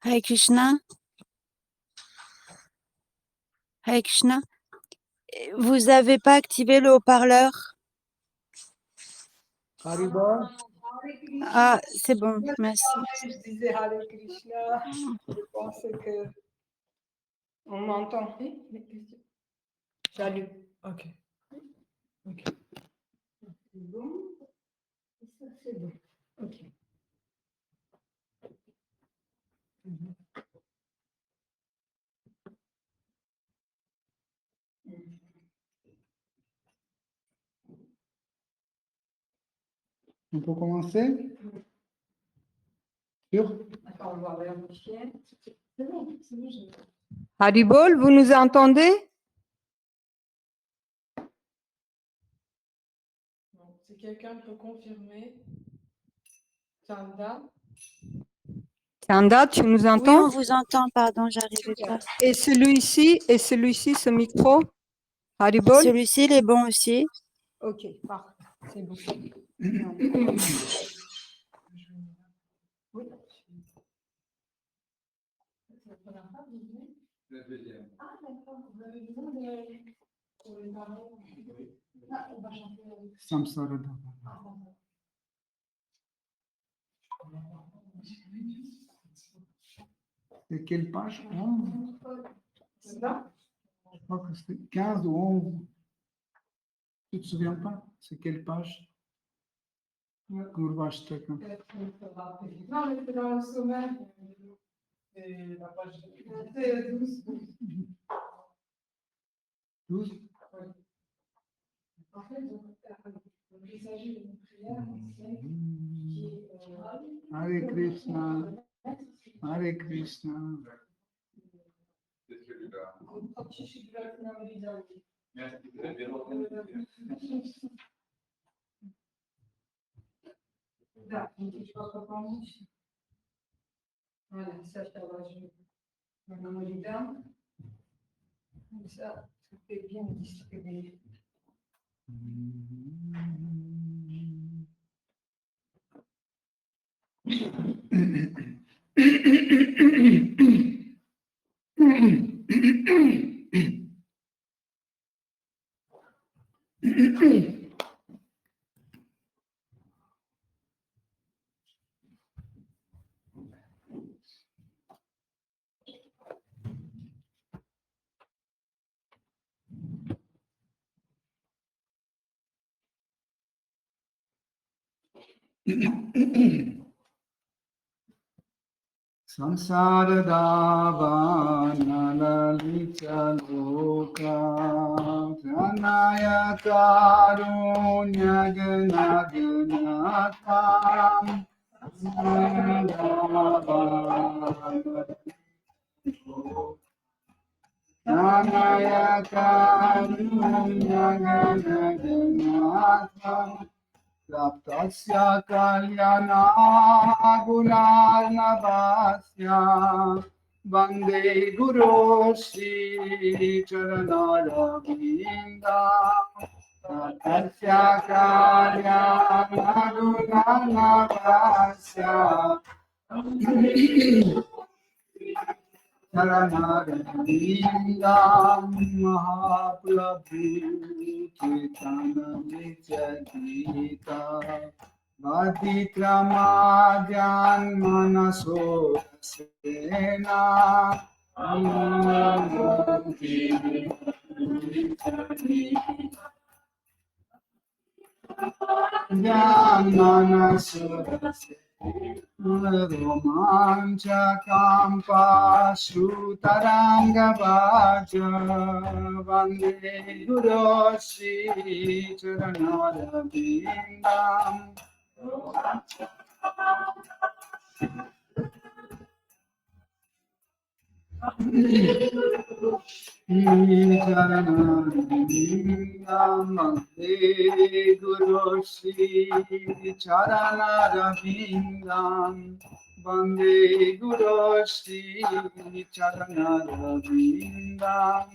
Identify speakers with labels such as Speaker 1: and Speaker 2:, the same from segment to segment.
Speaker 1: Hare Krishna. Hare Krishna. Vous n'avez pas activé le haut-parleur?
Speaker 2: Haribol.
Speaker 1: Ah, c'est bon, merci.
Speaker 2: Je disais Hare Krishna. Je pensais que on m'entend. Salut. Ok. Ok. C'est bon. Ça, c'est bon. Ok. On peut commencer? Sûr? Attends, on va vérifier. C'est bon, Haribol, vous nous entendez?
Speaker 3: Si quelqu'un peut confirmer, Chanda.
Speaker 2: Chanda, tu nous
Speaker 1: Oui,
Speaker 2: entends?
Speaker 1: on vous entend, pardon, j'arrivais pas.
Speaker 2: Et celui-ci, ce micro? Haribol?
Speaker 1: Celui-ci, il est bon aussi.
Speaker 2: Ok, parfait. C'est bon. Oui.
Speaker 4: La deuxième.
Speaker 3: Ah, d'accord, vous avez besoin de. Pour les parents. Ah, on va chanter.
Speaker 2: Samsara. C'est quelle page? 11?
Speaker 3: C'est ça?
Speaker 2: Je crois que c'est 15 ou 11. Tu ne te souviens pas? C'est quelle page? Gurvashtaka.
Speaker 3: Non, mais c'est dans le sommaire. C'est la page. C'est 12.
Speaker 2: 12?
Speaker 3: En fait, donc, il s'agit d'une prière ancienne qui est.
Speaker 2: Hare Krishna. Hare Krishna.
Speaker 4: C'est celui-là.
Speaker 3: Merci.
Speaker 4: Merci, vous avez bien entendu.
Speaker 3: Да, ничего помочь. Voilà, ça, ça va, je me dame. Ça fait bien distribuer.
Speaker 2: Sansara davana lalita loka pranaya karunya gana ganatam pranaya karunya gana ganatam Raptasya kalyana gunarnavasya Vande Guru Shri Charanaravinda Raptasya kalyana gunarnavasya Charanaravinda Mahaprabhu Chaitanya Vaditramadyan manaso sena manaso romancha kampa sutaranga vaja vande guru shri charanarvindam Namaste Guru Shri Charanarvindam Vande Guru Shri Charanarvindam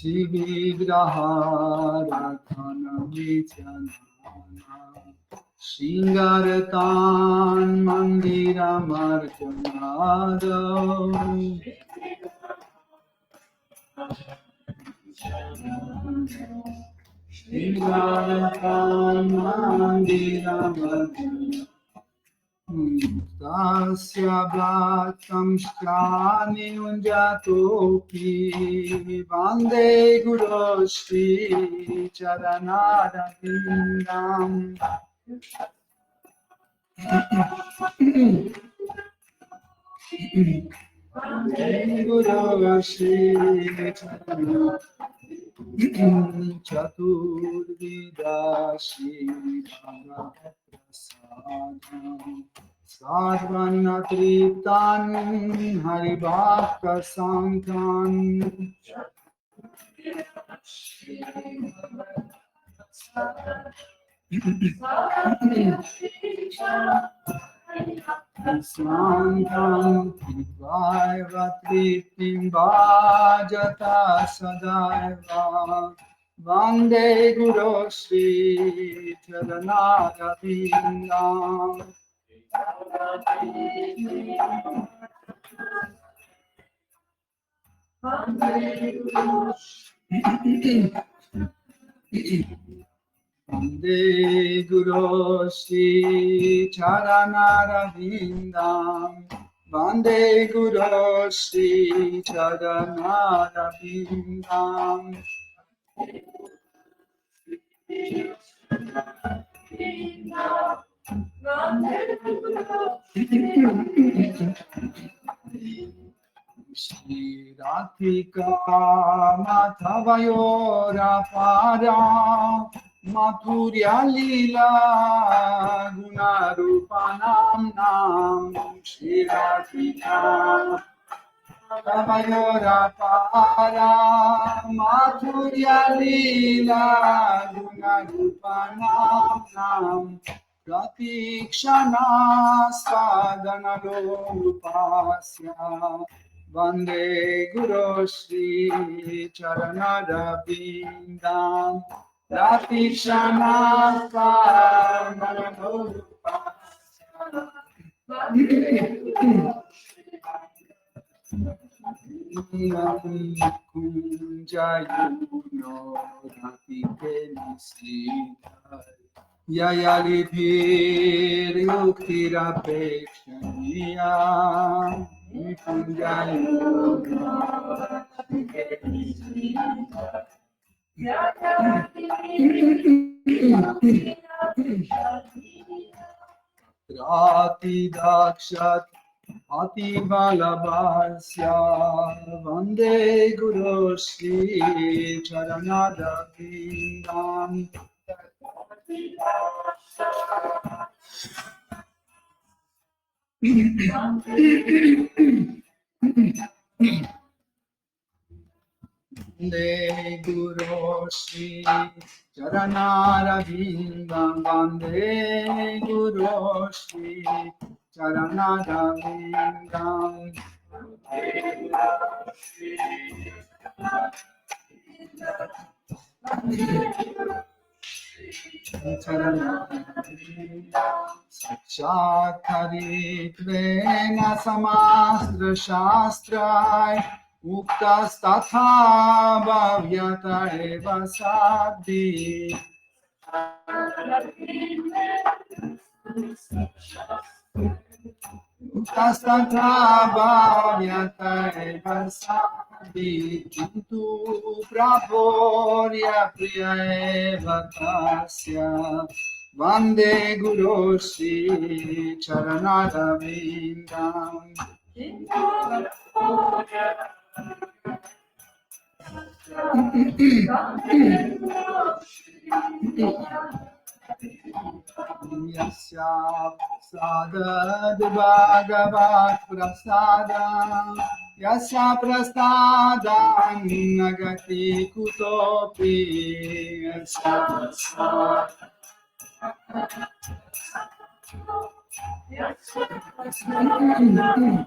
Speaker 2: Shivigraharathanavichanana Shingaratan Mandiramarjanado Shingaratan Mandiramarjanado Tasya bhattam shani unjatopi Vande Guru Shri Charanara Vindam Guru Shri Charanara Chaturvida Shri Bhagavat Sarvanatritan Haribhakta Sankhan Sankhan Vaivatritim Bhajata Sadaiva Vande Guru Shri Charanara Vindam Vande Guru Shri Charanara Vindam Vande Guru Shri Charanara Vindam Shri Radhika Madhavayora Para Madhurya Lila Gunarupanam Nam Shri Radhika Madhavayora Para Madhurya Lila Gunarupanam Nam Pratikshana Sadhana Lopasya Vande Guru Shri Charanara Vindam Pratikshana Sadhana Lopasya Kunjayuno Ratike Nisita Yayalibhir Yuktirapekshaniya Rati Dakshat Ati Balabhasya Vande Guru Shri Charanara Vindam Vande Guru Shri Charanara Vindam Vande Guru Shri Charanara Vindam Sakshat Haritvena Samastra Shastrai Uktas Tatha Bhavyata Eva Sadhi Uktas Tatha Bhavyata Eva Sadhi Kintu Praporya Priya Eva Tasya Vande Guru Shri Charanara Vindam Yasya Prasadad Bhagavat Prasadam Yasya Prasadam Nagati Kutopi Yasya Prasadam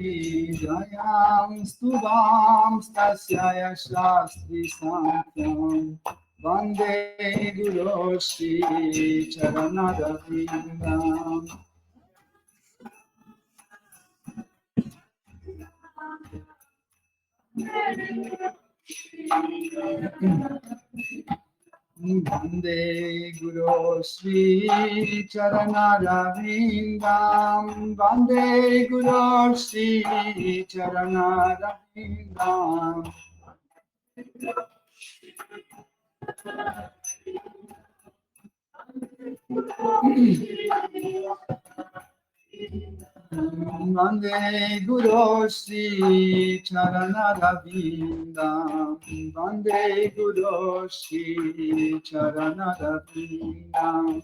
Speaker 2: Jayam Stubam Stasyaya Shastri Santam Vande Guru Shri Charanarvindam. Vande Guru Shri Charanarvindam. Vande Guru Shri Charanarvindam. Vande Guru Shri Charanarvindam. Vande Guru Shri Charanarvindam.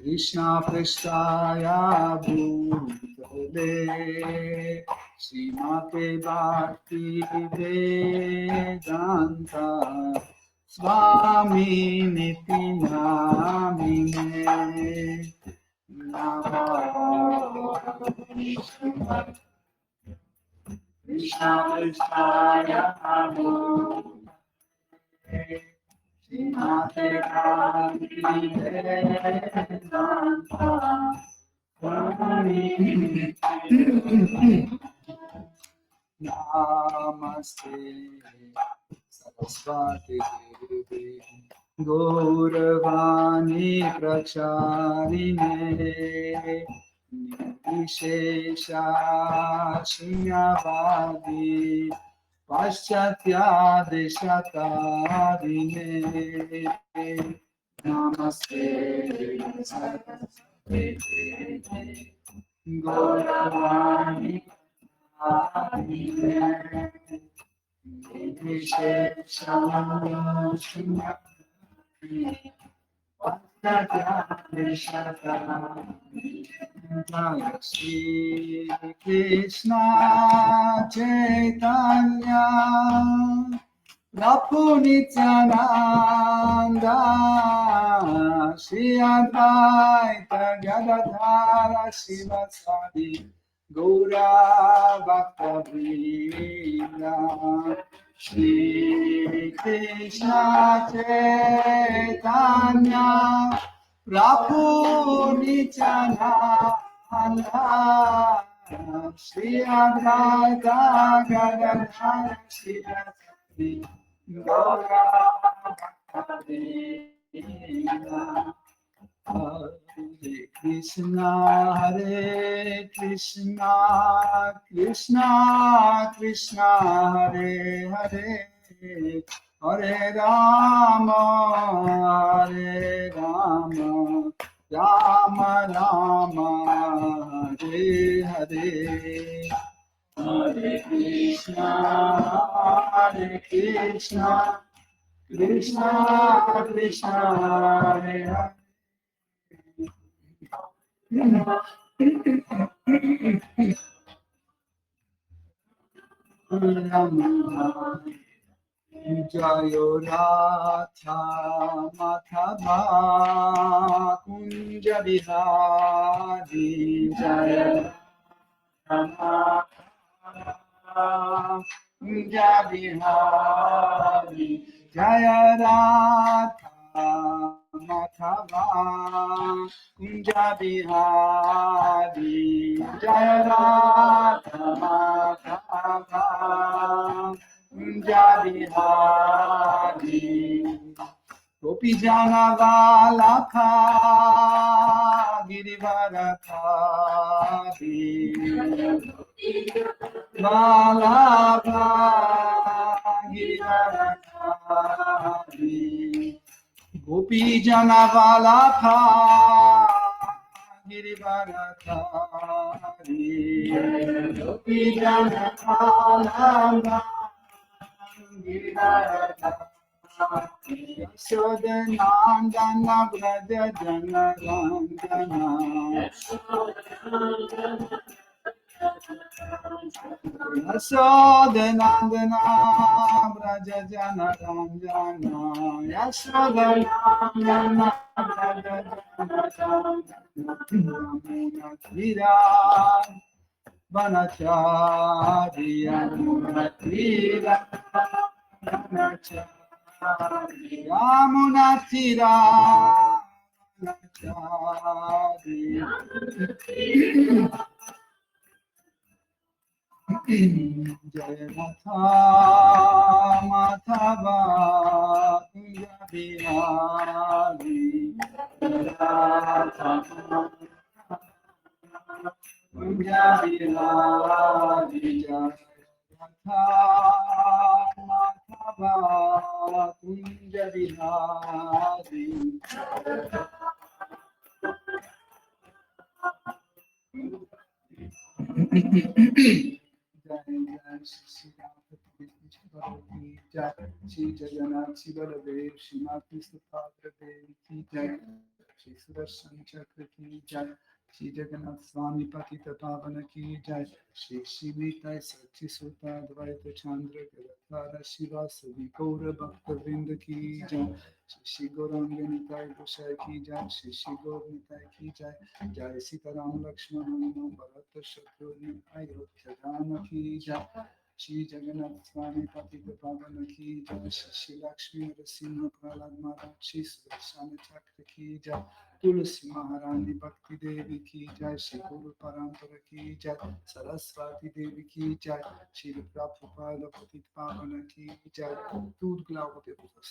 Speaker 2: Krishna Prasthaya Bhutale Srimate Bhakti Vedanta Swami Niti Namine Krishna Prasthaya Bhutale Srimate Bhakti Vedanta Namaste Saraswati Devi Gauravani Pracharine Nirvishesha Shunyavadi Paschatya Deshatarine Namaste Saraswati Devi Gauravani Shri Krishna Chaitanya Prabhu Nityananda Shri Advaita Gadadhara Sivasadi Gaura Bhakta Vrinda Shri Krishna Chaitanya Prabhu Nityananda Shri Advaita Gadadhara Sivasadi Gaura Bhakta Vrinda Hare Krishna, Krishna Krishna, Hare Hare, Hare Rama, Rama Rama, Hare Hare. Hare Krishna, Krishna Krishna, Hare Hare. Jayo Radha Madhava Kunja Bihari Jaya Radha Kunja Bihari Jaya Radha Madhava Kunja Bihari Jaya Radha Madhava Kunja Bihari Gopi Jana Valakha Girivarakari Valakha Girivarakari Gopi Jana Valakha Girivarakari Gopi Jana Valakha Yashodanandana Braja Janarandana Yasodhanandana Braja Jana Ranjana Yasodhanandana Braja Jana Tira Vanachari Yamunatira Yamunatira Jaya Matha Madhava Kunja Bihari Kunja Bihari Jaya Matha Madhava Kunja Bihari Shri Jagannath Shri Baladev Shri Mati Supadra Devi Ki Jai Shri Sudarshan Chakra Ki Jai Shri Jagannath Swami Patita Pavana Ki Jai Shri Shivita Sachi Sutta Advaita Chandra Garatara Shiva Savi Gaura Bhakta Vrinda Ki Jai Shri Gauranga Nitai Gosai Ki Jai Shri Gaur Nitai Ki Jai Jai Sitaram Lakshmana Hanuman Bharata Shatrugna Ayodhya Dhama Ki Jai Shri Jagannath Swami Patita Pavana Ki Jai Shri Lakshmi Narasimha Prahlad Maharaj Shri Sudarshana Chakra Ki Jai Tulsi Maharani Bhakti Devi Ki Jai Shri Guru Parampara Ki Jai Saraswati Devi Ki Jai Shri Prabhupada Patita Pavana Ki Jai Tudo glauben wir das.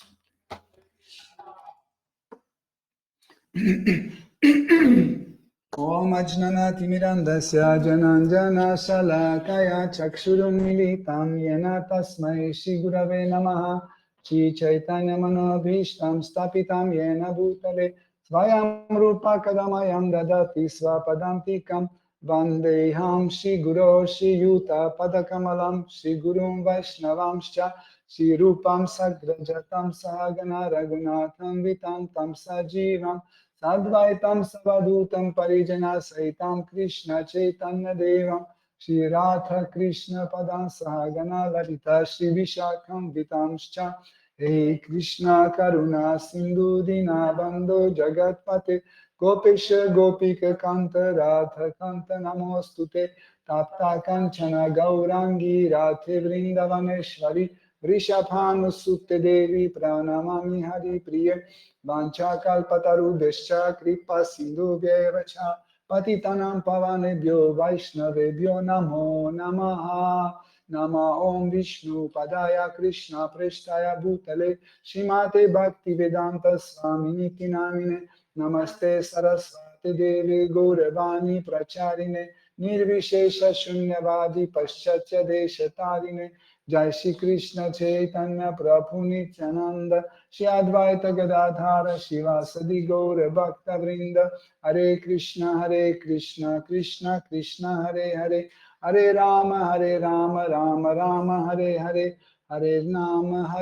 Speaker 2: Om Ajnana Timirandasya Jananjana Shalakaya Chakshurum Militam Yena Tasmai Shri Gurave Namaha Shri Chaitanya Manobhishtam Stapitam Yena Bhutale Svayam Rupa Kadamayam Dadati Svapadantikam Vandeham Shri Guru Shri Yuta Padakamalam Shri Gurum Vaishnavamscha Shri Rupam Sagrajatam Sahagana Raghunatham Vitantam Sajivam Sadvaitam Savadutam Parijana Saitam Krishna Chaitanya Devam Shri Radha Krishna Padam Sahagana Lalita Shri Vishakam Vitamscha Hey Krishna Karuna Sindhu Dinabandho Jagatpate Gopesha Gopika Kanta Radha Kanta Namostute Tapta Kanchana Gaurangi Radhe Vrindavaneshwari Rishabhanu Sukte Devi Pranamami Hari Priya Vancha Kalpatarudescha Kripa Sindhu Vyevacha Patitanam Pavanebhyo Vaishnavebhyo Namo Namaha Nama Om Vishnu Padaya Krishna Preshtaya Bhutale Shrimate Bhakti Vedanta Swaminiti Namine Namaste Saraswati Devi Gauravani Pracharine Nirvishesha Shunyavadi Paschatya Deshatarine Jai Shri Krishna Chaitanya Prabhu Nityananda Shri Advaita Gadadhara Shivasadi Gaura Bhakta Vrinda Hare Krishna Krishna Krishna Hare Hare Hare Rama Rama Rama Hare Hare Hare Nama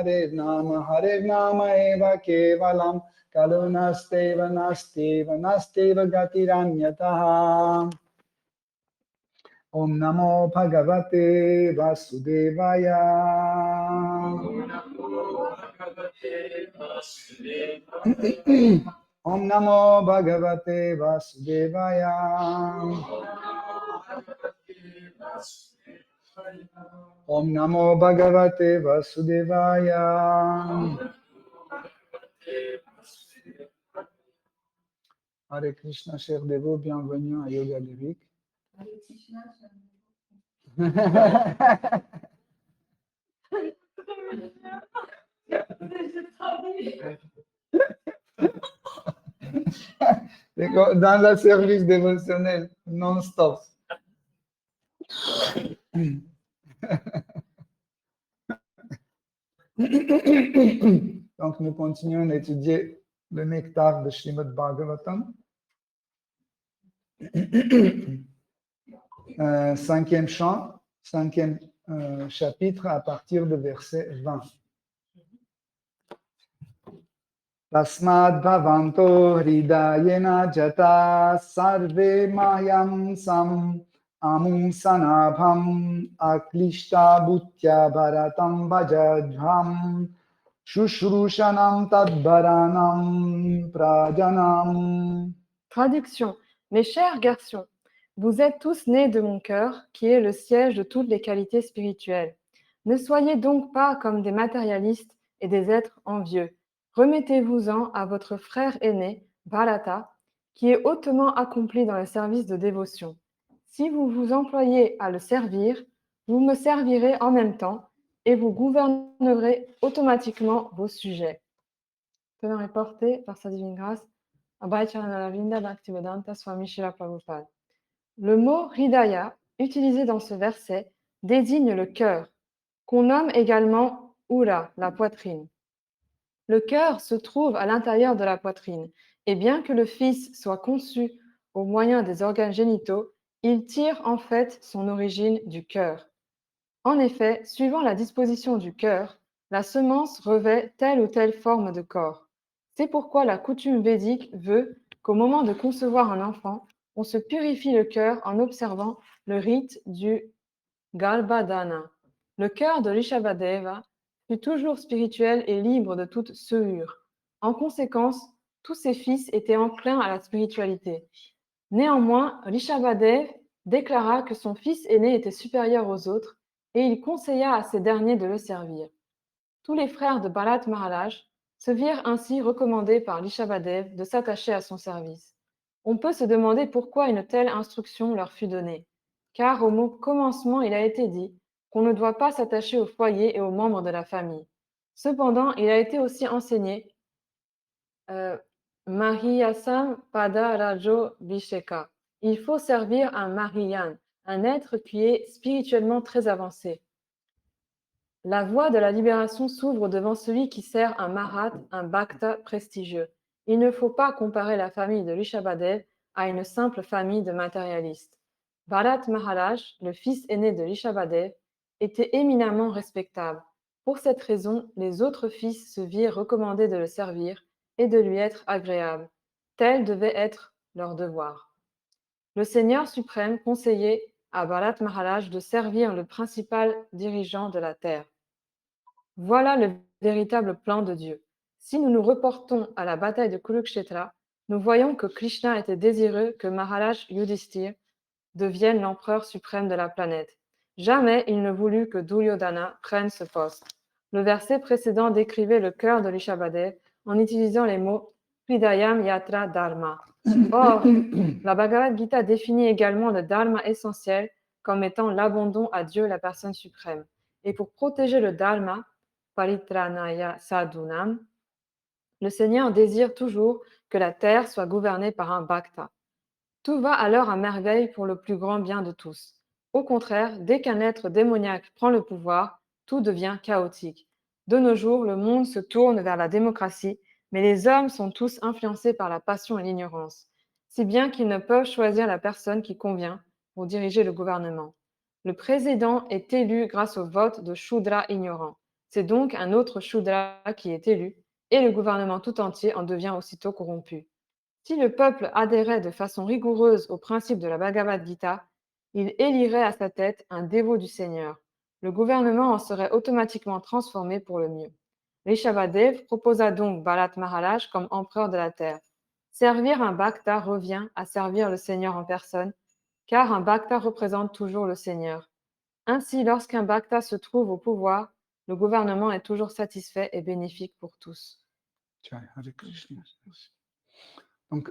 Speaker 2: Eva Kevalam Kalunasteva Nasteva Gatiranyataha Om Namo Bhagavate Vasudevaya Om Namo Bhagavate Vasudevaya Om Namo Bhagavate Vasudevaya Hare Krishna, chers dévots, bienvenue à Yoga Lyrique. Dans le service dévotionnel, non-stop. Donc, nous continuons d'étudier le nectar de Srimad Bhagavatam. Cinquième chant, cinquième chapitre à partir de verset 20. Tasmad bhavanto hridayena jata sarve mahyam sam amunsanabham aklishta bhutya bharatam bhajadhvam Shushrushanam tadbaranam prajanam.
Speaker 5: Traduction. Mes chers garçons, vous êtes tous nés de mon cœur, qui est le siège de toutes les qualités spirituelles. Ne soyez donc pas comme des matérialistes et des êtres envieux. Remettez-vous-en à votre frère aîné, Bharata, qui est hautement accompli dans le service de dévotion. Si vous vous employez à le servir, vous me servirez en même temps et vous gouvernerez automatiquement vos sujets. Tenant est porté par sa divine grâce. Le mot Hridaya, utilisé dans ce verset, désigne le cœur, qu'on nomme également Ura, la poitrine. Le cœur se trouve à l'intérieur de la poitrine, et bien que le fils soit conçu au moyen des organes génitaux, il tire en fait son origine du cœur. En effet, suivant la disposition du cœur, la semence revêt telle ou telle forme de corps. C'est pourquoi la coutume védique veut qu'au moment de concevoir un enfant, on se purifie le cœur en observant le rite du Garbhadana. Le cœur de Rishabhadeva fut toujours spirituel et libre de toute souillure. En conséquence, tous ses fils étaient enclins à la spiritualité. Néanmoins, Rishabhadev déclara que son fils aîné était supérieur aux autres et il conseilla à ces derniers de le servir. Tous les frères de Bharat Maharaj se virent ainsi recommandés par Rishabhadev de s'attacher à son service. On peut se demander pourquoi une telle instruction leur fut donnée, car au commencement il a été dit qu'on ne doit pas s'attacher au foyer et aux membres de la famille. Cependant, il a été aussi enseigné Mahiyasam Pada Rajo Visheka. Il faut servir un Mahiyan, un être qui est spirituellement très avancé. La voie de la libération s'ouvre devant celui qui sert un Mahat, un Bhakta prestigieux. Il ne faut pas comparer la famille de Rishabhadev à une simple famille de matérialistes. Bharat Maharaj, le fils aîné de Rishabhadev, était éminemment respectable. Pour cette raison, les autres fils se virent recommandés de le servir et de lui être agréables. Tel devait être leur devoir. Le Seigneur suprême conseillait à Bharat Maharaj de servir le principal dirigeant de la terre. Voilà le véritable plan de Dieu. Si nous nous reportons à la bataille de Kurukshetra, nous voyons que Krishna était désireux que Maharaj Yudhishthir devienne l'empereur suprême de la planète. Jamais il ne voulut que Duryodhana prenne ce poste. Le verset précédent décrivait le cœur de Rishabhadev en utilisant les mots Hridayam Yatra Dharma. Or, la Bhagavad Gita définit également le Dharma essentiel comme étant l'abandon à Dieu, la personne suprême. Et pour protéger le Dharma, Paritranaya Sadhunam, le Seigneur désire toujours que la terre soit gouvernée par un Bhakta. Tout va alors à merveille pour le plus grand bien de tous. Au contraire, dès qu'un être démoniaque prend le pouvoir, tout devient chaotique. De nos jours, le monde se tourne vers la démocratie, mais les hommes sont tous influencés par la passion et l'ignorance, si bien qu'ils ne peuvent choisir la personne qui convient pour diriger le gouvernement. Le président est élu grâce au vote de Shudra ignorants. C'est donc un autre Shudra qui est élu, et le gouvernement tout entier en devient aussitôt corrompu. Si le peuple adhérait de façon rigoureuse aux principes de la Bhagavad Gita, il élirait à sa tête un dévot du Seigneur. Le gouvernement en serait automatiquement transformé pour le mieux. Rishabhadev proposa donc Bharat Maharaj comme empereur de la terre. Servir un Bhakta revient à servir le Seigneur en personne, car un Bhakta représente toujours le Seigneur. Ainsi, lorsqu'un Bhakta se trouve au pouvoir, le gouvernement est toujours satisfait et bénéfique pour tous.
Speaker 2: Jai Hare Krishna. Donc,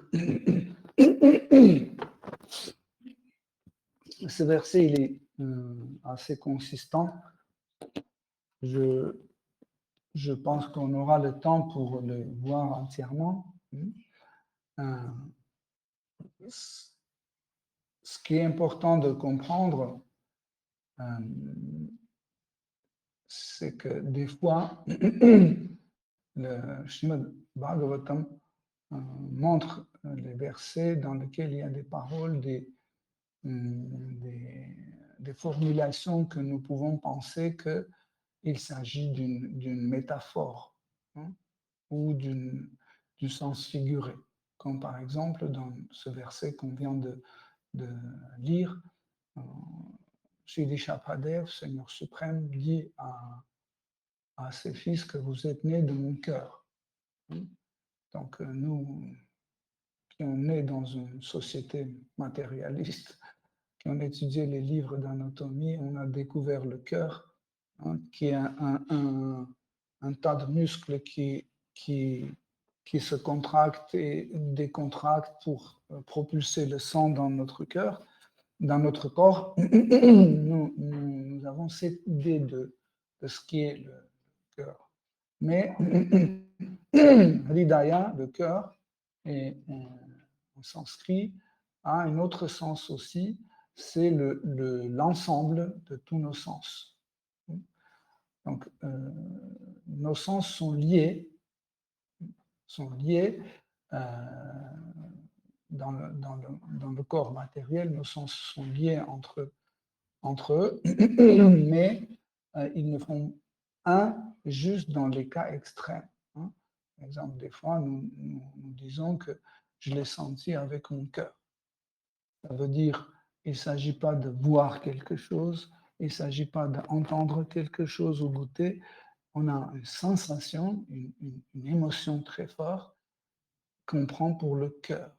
Speaker 2: ce verset, il est assez consistant. Je pense qu'on aura le temps pour le voir entièrement. Ce qui est important de comprendre, c'est que des fois, le Srimad Bhagavatam montre les versets dans lesquels il y a des paroles, des formulations que nous pouvons penser qu'il s'agit d'une métaphore, hein, ou du sens figuré. Comme par exemple dans ce verset qu'on vient de lire, Shri Rishabhadev, Seigneur suprême, dit à ses fils que vous êtes nés de mon cœur. Donc nous, qui on est dans une société matérialiste, qui ont étudié les livres d'anatomie, on a découvert le cœur, qui est un tas de muscles qui se contractent et décontractent pour propulser le sang dans notre cœur, dans notre corps. Nous avons cette idée de ce qui est le cœur. Mais Hridaya, le cœur, et en sanskrit, a un autre sens aussi, c'est l'ensemble de tous nos sens. Donc, nos sens sont liés dans le corps matériel, nos sens sont liés entre eux, mais ils ne font un juste dans les cas extrêmes. Par exemple, des fois, nous disons que je l'ai senti avec mon cœur. Ça veut dire qu'il ne s'agit pas de voir quelque chose, il ne s'agit pas d'entendre quelque chose ou goûter. On a une sensation, une émotion très forte qu'on prend pour le cœur.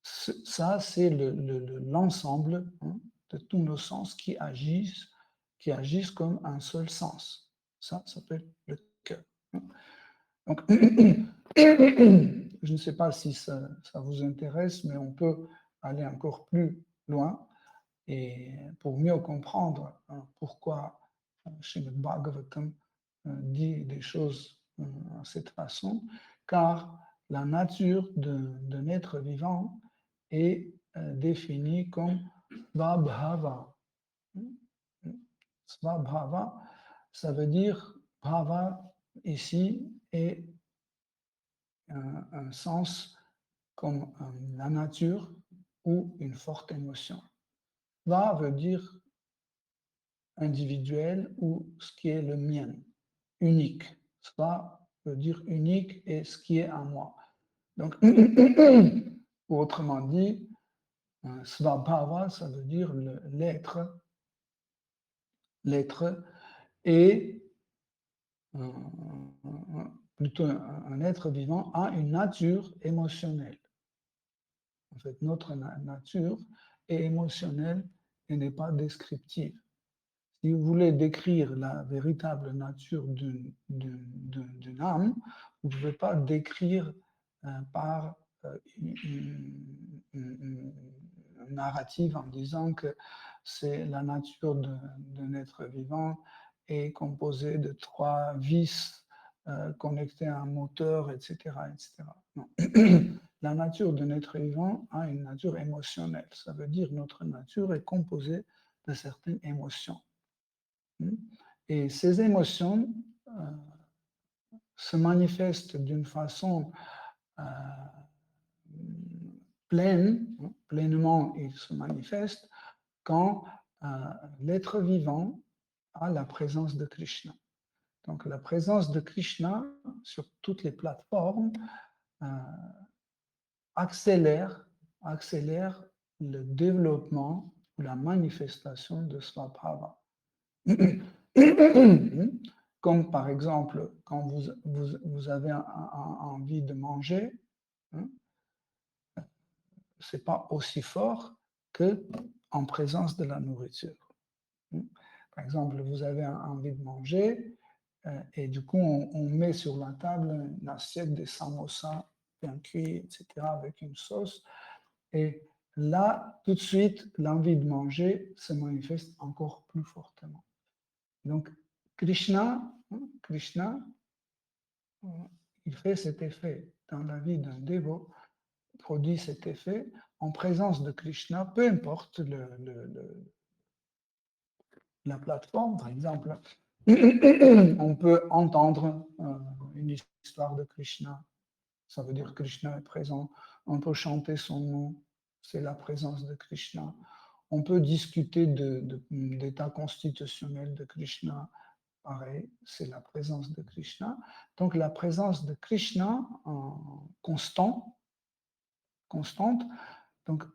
Speaker 2: Ça, c'est l'ensemble de tous nos sens qui agissent comme un seul sens. Ça s'appelle le cœur. Donc, je ne sais pas si ça vous intéresse, mais on peut aller encore plus loin et pour mieux comprendre pourquoi Srimad Bhagavatam dit des choses de cette façon, car la nature d'un être vivant est définie comme Svabhava. Svabhava, ça veut dire bhava ici est un sens comme la nature ou une forte émotion. Va veut dire individuel ou ce qui est le mien, unique. Sva veut dire unique et ce qui est à moi. Donc, autrement dit, Svabhava, ça veut dire l'être. L'être est plutôt un être vivant a une nature émotionnelle. En fait, notre nature est émotionnelle et n'est pas descriptive. Si vous voulez décrire la véritable nature d'une âme, vous ne pouvez pas décrire par une narrative en disant que c'est la nature d'un être vivant est composée de 3 vis connectés à un moteur, etc. etc. Non. La nature d'un être vivant a une nature émotionnelle. Ça veut dire que notre nature est composée de certaines émotions. Et ces émotions se manifestent d'une façon pleinement ils se manifestent quand l'être vivant a la présence de Krishna. Donc la présence de Krishna sur toutes les plateformes accélère le développement ou la manifestation de Svabhava. Comme par exemple, quand vous avez envie de manger, ce n'est pas aussi fort qu'en présence de la nourriture. Par exemple, vous avez envie de manger et du coup, on met sur la table une assiette de samosa bien cuit, etc., avec une sauce. Et là, tout de suite, l'envie de manger se manifeste encore plus fortement. Donc, Krishna, il fait cet effet dans la vie d'un dévot, produit cet effet en présence de Krishna, peu importe la plateforme, par exemple. On peut entendre une histoire de Krishna, ça veut dire que Krishna est présent. On peut chanter son nom, c'est la présence de Krishna. On peut discuter d'état constitutionnel de Krishna, pareil, c'est la présence de Krishna. Donc la présence de Krishna constante, donc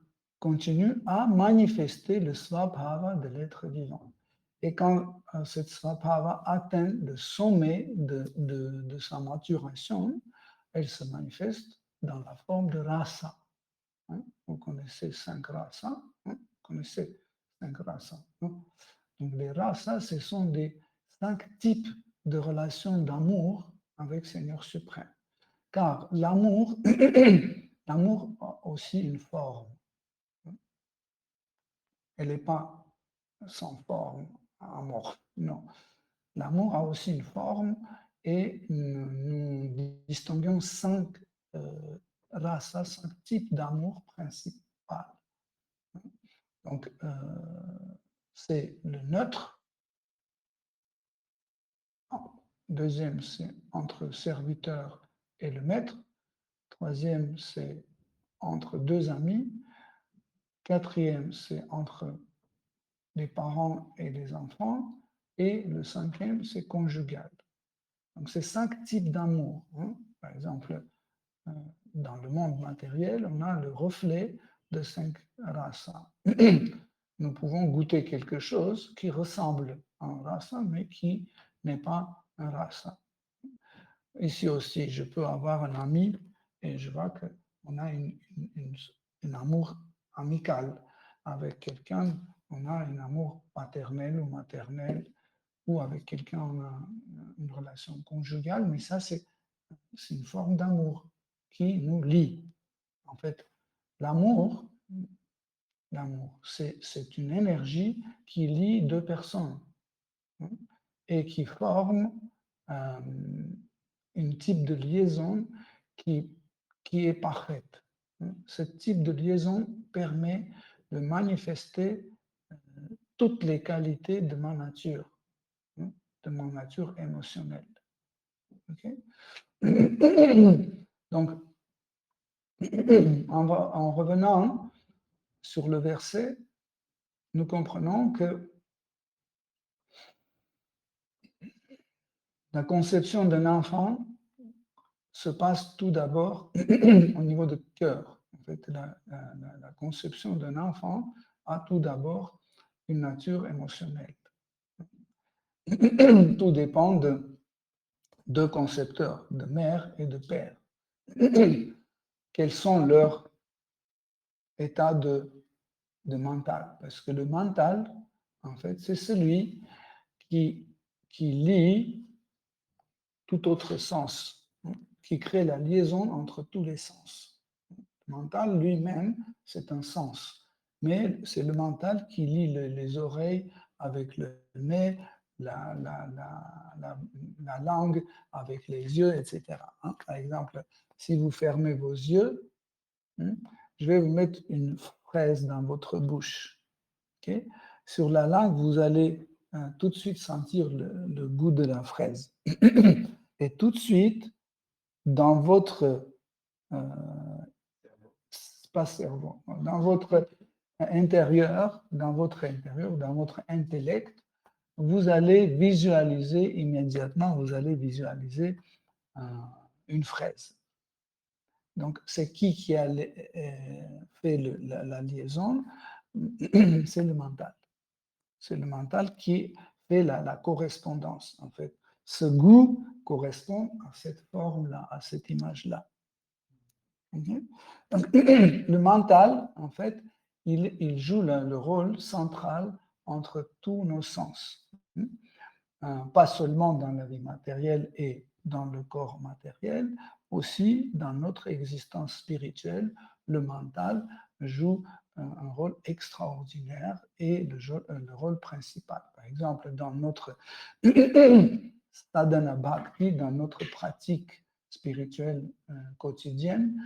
Speaker 2: continue à manifester le svabhava de l'être vivant. Et quand cette svabhava atteint le sommet de sa maturation, elle se manifeste dans la forme de rasa. Hein? Vous connaissez 5 rasas. Hein? Vous connaissez 5 rasas. Hein? Donc les rasas, ce sont des 5 types de relations d'amour avec Seigneur suprême. Car l'amour, l'amour a aussi une forme. Elle n'est pas sans forme, amorphe, non. L'amour a aussi une forme et nous distinguons 5 rasas, 5 types d'amour principal. Donc, c'est le neutre. Deuxième, c'est entre serviteur et le maître. Troisième, c'est entre 2 amis. Quatrième, c'est entre les parents et les enfants. Et le 5e, c'est conjugal. Donc, c'est 5 types d'amour. Hein. Par exemple, dans le monde matériel, on a le reflet de 5 rasas. Nous pouvons goûter quelque chose qui ressemble à un rasa, mais qui n'est pas un rasa. Ici aussi, je peux avoir un ami et je vois qu'on a un amour amical avec quelqu'un, on a un amour paternel ou maternel, ou avec quelqu'un, on a une relation conjugale, mais ça, c'est une forme d'amour qui nous lie. En fait, l'amour, c'est une énergie qui lie 2 personnes et qui forme un type de liaison qui est parfaite. Ce type de liaison permet de manifester toutes les qualités de ma nature émotionnelle. Okay? Donc, en revenant sur le verset, nous comprenons que la conception d'un enfant se passe tout d'abord au niveau du cœur. En fait, la conception d'un enfant a tout d'abord une nature émotionnelle. Tout dépend de 2 concepteurs, de mère et de père. Quels sont leurs états de mental? Parce que le mental, en fait, c'est celui qui lie tout autre sens, qui crée la liaison entre tous les sens. Le mental lui-même, c'est un sens, mais c'est le mental qui lie les oreilles avec le nez, la langue avec les yeux, etc. Par exemple, si vous fermez vos yeux, je vais vous mettre une fraise dans votre bouche. Okay? Sur la langue, vous allez tout de suite sentir le goût de la fraise. Et tout de suite, dans votre pas cerveau, dans votre intérieur, dans votre intellect, vous allez visualiser immédiatement, vous allez visualiser une fraise. Donc, c'est qui a fait la liaison? C'est le mental. C'est le mental qui fait la correspondance, en fait. Ce goût correspond à cette forme-là, à cette image-là. Okay? Donc, le mental, en fait, il joue le rôle central entre tous nos sens. Pas seulement dans la vie matérielle et dans le corps matériel, aussi dans notre existence spirituelle, le mental joue un rôle extraordinaire et le rôle principal. Par exemple, dans notre sadhana bhakti, dans notre pratique spirituelle quotidienne,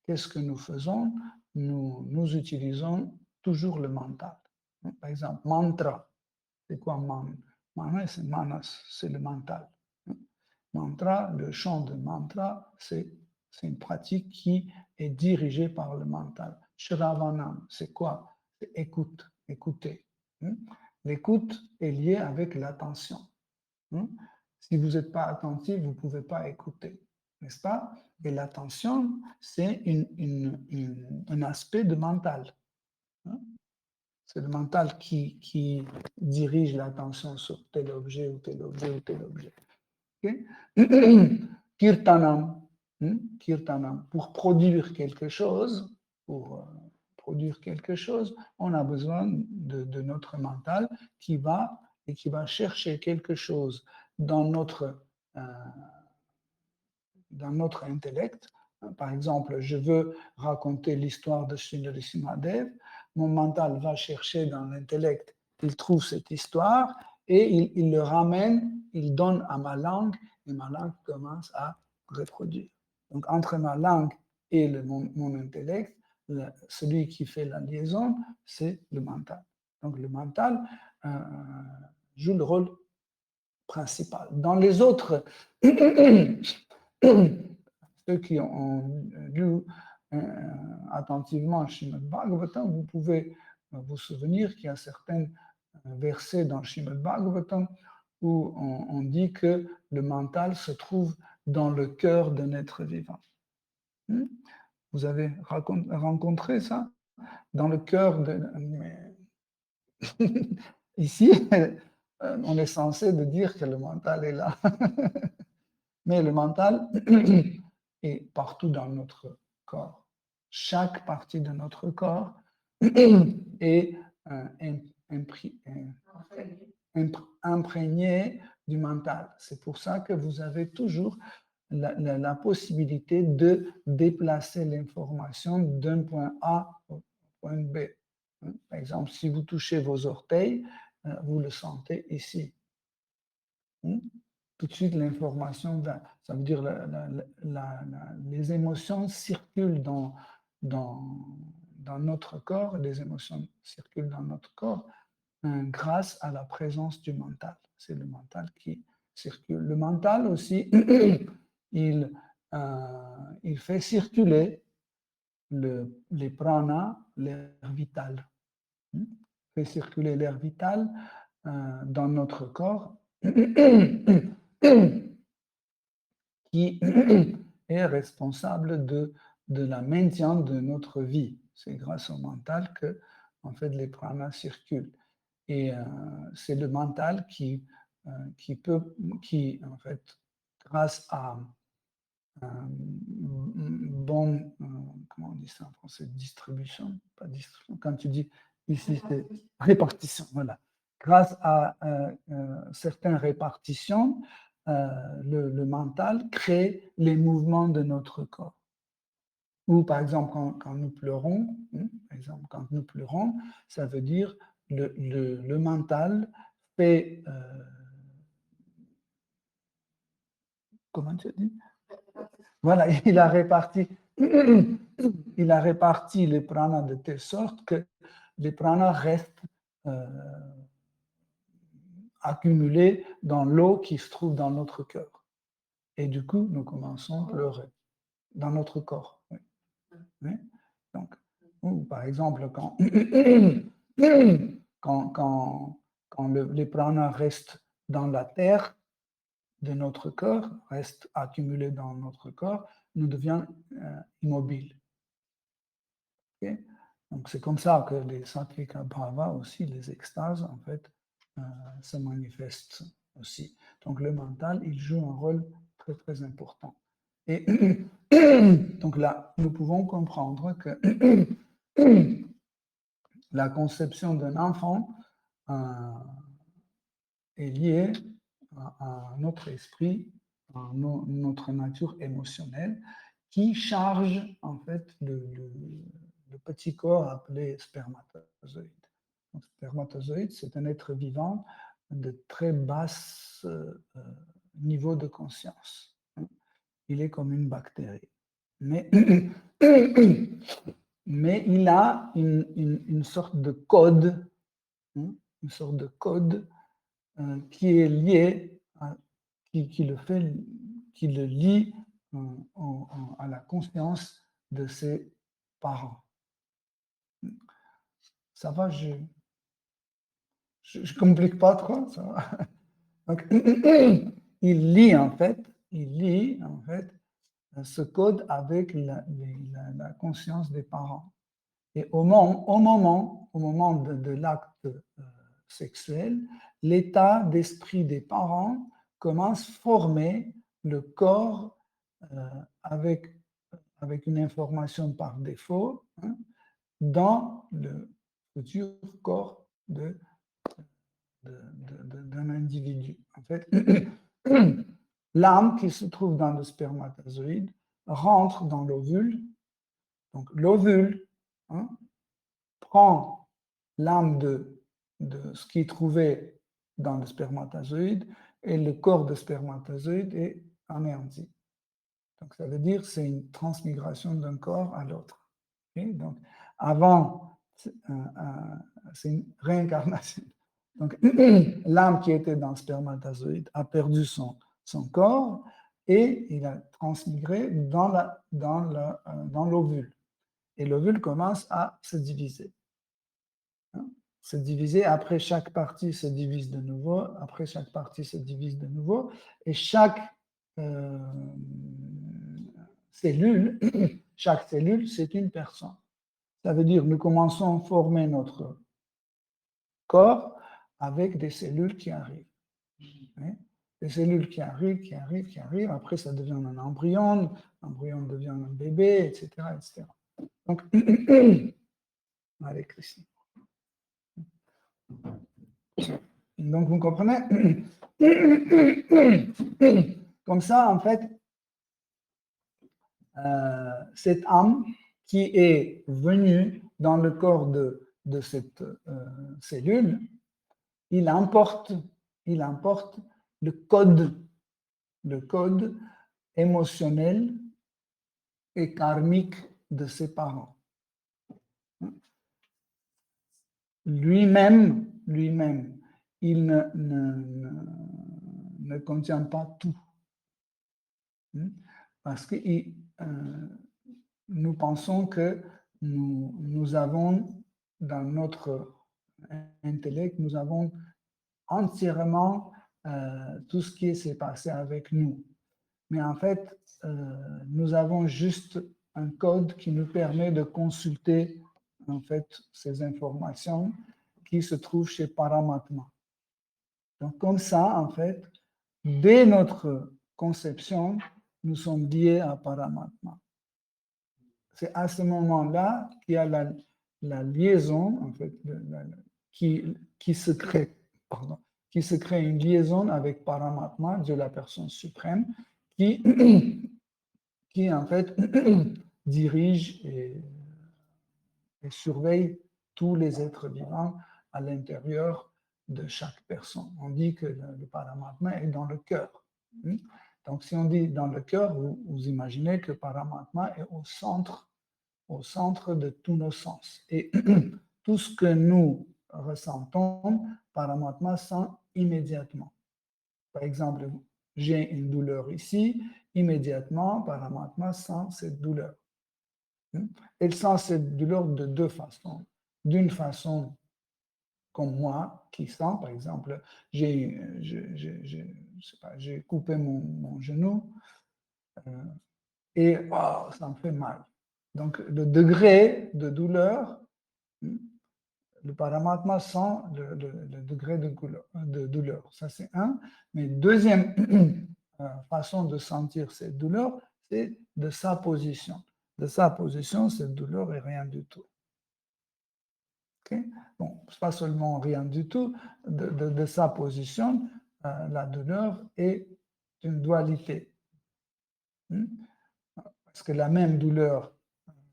Speaker 2: qu'est-ce que nous faisons? Nous utilisons toujours le mental. Par exemple, mantra. C'est quoi man? Mana, c'est manas, c'est le mental. Mantra, le chant de mantra, c'est une pratique qui est dirigée par le mental. Shravanam, c'est quoi? C'est écoute, écouter. L'écoute est liée avec l'attention. Si vous n'êtes pas attentif, vous ne pouvez pas écouter, n'est-ce pas? Et l'attention, c'est un aspect de mental. hein. C'est le mental qui dirige l'attention sur tel objet ou tel objet ou tel objet. Okay? Kirtanam, kirtanam. Pour produire quelque chose, on a besoin de notre mental qui va chercher quelque chose dans notre intellect. Par exemple, je veux raconter l'histoire de Sri Nrsimhadev. Mon mental va chercher dans l'intellect, il trouve cette histoire et il le ramène, il donne à ma langue et ma langue commence à reproduire. Donc, entre ma langue et mon intellect, celui qui fait la liaison, c'est le mental. Donc, le mental joue le rôle principal. Dans les autres, ceux qui ont lu attentivement Srimad Bhagavatam, vous pouvez vous souvenir qu'il y a certains versets dans Srimad Bhagavatam où on dit que le mental se trouve dans le cœur d'un être vivant. Vous avez rencontré ça? Dans le cœur de... Ici, on est censé de dire que le mental est là. Mais le mental est partout dans notre corps. Chaque partie de notre corps est imprégnée du mental. C'est pour ça que vous avez toujours la possibilité de déplacer l'information d'un point A au point B. Par exemple, si vous touchez vos orteils, vous le sentez ici. Tout de suite, l'information, ça veut dire les émotions circulent dans notre corps, les émotions circulent dans notre corps grâce à la présence du mental. C'est le mental qui circule. Le mental aussi, il fait circuler les pranas, l'air vital. Il fait circuler l'air vital dans notre corps qui est responsable de la maintien de notre vie. C'est grâce au mental que en fait, les pranas circulent. Et c'est le mental qui en fait, grâce à bonne, comment on dit ça en français, distribution, pas distribution, quand tu dis ici, c'est répartition, voilà. Grâce à certaines répartitions, le mental crée les mouvements de notre corps. Ou par exemple, quand nous pleurons, ça veut dire le mental fait, comment tu dis? Voilà, il a réparti les pranas de telle sorte que les pranas restent accumulés dans l'eau qui se trouve dans notre cœur. Et du coup, nous commençons à pleurer dans notre corps. Oui. Oui. Donc, par exemple, quand les pranas restent dans la terre de notre corps, restent accumulés dans notre corps, nous devenons immobiles. Okay? Donc, c'est comme ça que les sattvika bhava aussi, les extases, en fait, se manifestent aussi. Donc, le mental, il joue un rôle très, très important. Et donc là, nous pouvons comprendre que la conception d'un enfant est liée à notre esprit, à notre nature émotionnelle, qui charge en fait le petit corps appelé spermatozoïde. Donc, spermatozoïde, c'est un être vivant de très bas niveau de conscience. Il est comme une bactérie. Mais il a une sorte de code, qui est lié, qui le lie à la conscience de ses parents. Ça va, je complique pas trop, ça va. Donc, il lie en fait ce code avec la conscience des parents. Et au moment de l'acte sexuel, l'état d'esprit des parents commence à former le corps avec une information par défaut, hein, dans le futur corps d'un individu. En fait, l'âme qui se trouve dans le spermatozoïde rentre dans l'ovule. Donc l'ovule, hein, prend l'âme de ce qui est trouvé dans le spermatozoïde et le corps de spermatozoïde est anéanti. Donc ça veut dire que c'est une transmigration d'un corps à l'autre. Okay? Donc avant, c'est une réincarnation. Donc l'âme qui était dans le spermatozoïde a perdu son corps et il a transmigré dans l'ovule. Et l'ovule commence à se diviser. Se diviser, après chaque partie se divise de nouveau, après chaque partie se divise de nouveau, et chaque cellule, c'est une personne. Ça veut dire que nous commençons à former notre corps avec des cellules qui arrivent. Des cellules qui arrivent, après ça devient un embryon, l'embryon devient un bébé, etc. etc. Donc, allez, Christine. Donc, vous comprenez? Comme ça, en fait, cette âme qui est venue dans le corps de cette cellule, il emporte le code émotionnel et karmique de ses parents. Lui-même, il ne contient pas tout. Parce que nous pensons que nous avons, dans notre intellect, nous avons entièrement tout ce qui s'est passé avec nous. Mais en fait, nous avons juste un code qui nous permet de consulter en fait ces informations qui se trouvent chez Paramatma. Donc comme ça, en fait, dès notre conception, nous sommes liés à Paramatma. C'est à ce moment-là qu'il y a la liaison, en fait, qui se crée, une liaison avec Paramatma, Dieu la personne suprême, qui en fait dirige et surveille tous les êtres vivants à l'intérieur de chaque personne. On dit que le Paramatma est dans le cœur. Donc, si on dit dans le cœur, vous imaginez que Paramatma est au centre de tous nos sens. Et tout ce que nous ressentons, Paramatma sent immédiatement. Par exemple, j'ai une douleur ici, immédiatement, Paramatma sent cette douleur. Elle sent cette douleur de deux façons. D'une façon comme moi, qui sent, par exemple, j'ai coupé mon genou et ça me fait mal. Donc, le degré de douleur, le Paramatma sent le degré de douleur. Ça, c'est un. Mais deuxième façon de sentir cette douleur, c'est de sa position. De sa position, cette douleur est rien du tout. Okay? Bon, c'est pas seulement rien du tout. De sa position, la douleur est une dualité. Parce que la même douleur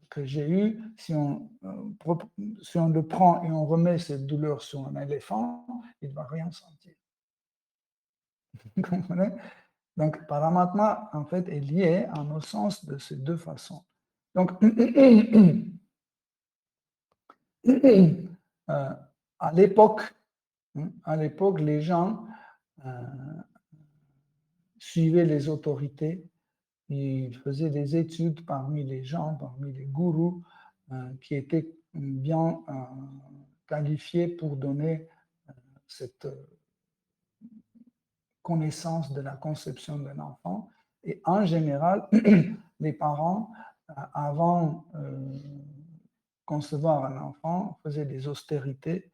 Speaker 2: que j'ai eue, si on le prend et on remet cette douleur sur un éléphant, il ne va rien sentir. Vous comprenez? Donc, Paramatma, en fait, est lié à nos sens de ces deux façons. Donc, à l'époque, les gens suivaient les autorités, ils faisaient des études parmi les gens, parmi les gourous qui étaient bien qualifiés pour donner cette connaissance de la conception d'un enfant. Et en général, les parents, avant concevoir un enfant, on faisait des austérités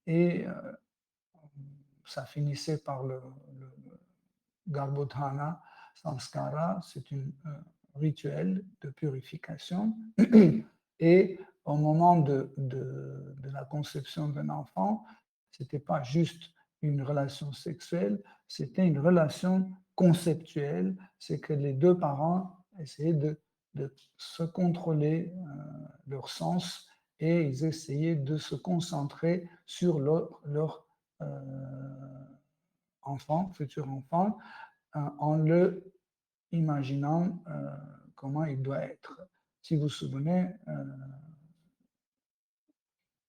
Speaker 2: et ça finissait par le Garbhodhana Samskara, c'est un rituel de purification. Et au moment de la conception d'un enfant, ce n'était pas juste une relation sexuelle, c'était une relation conceptuelle, c'est que les deux parents essayaient de se contrôler leur sens et ils essayaient de se concentrer sur leur enfant, futur enfant, en le imaginant comment il doit être. Si vous vous souvenez,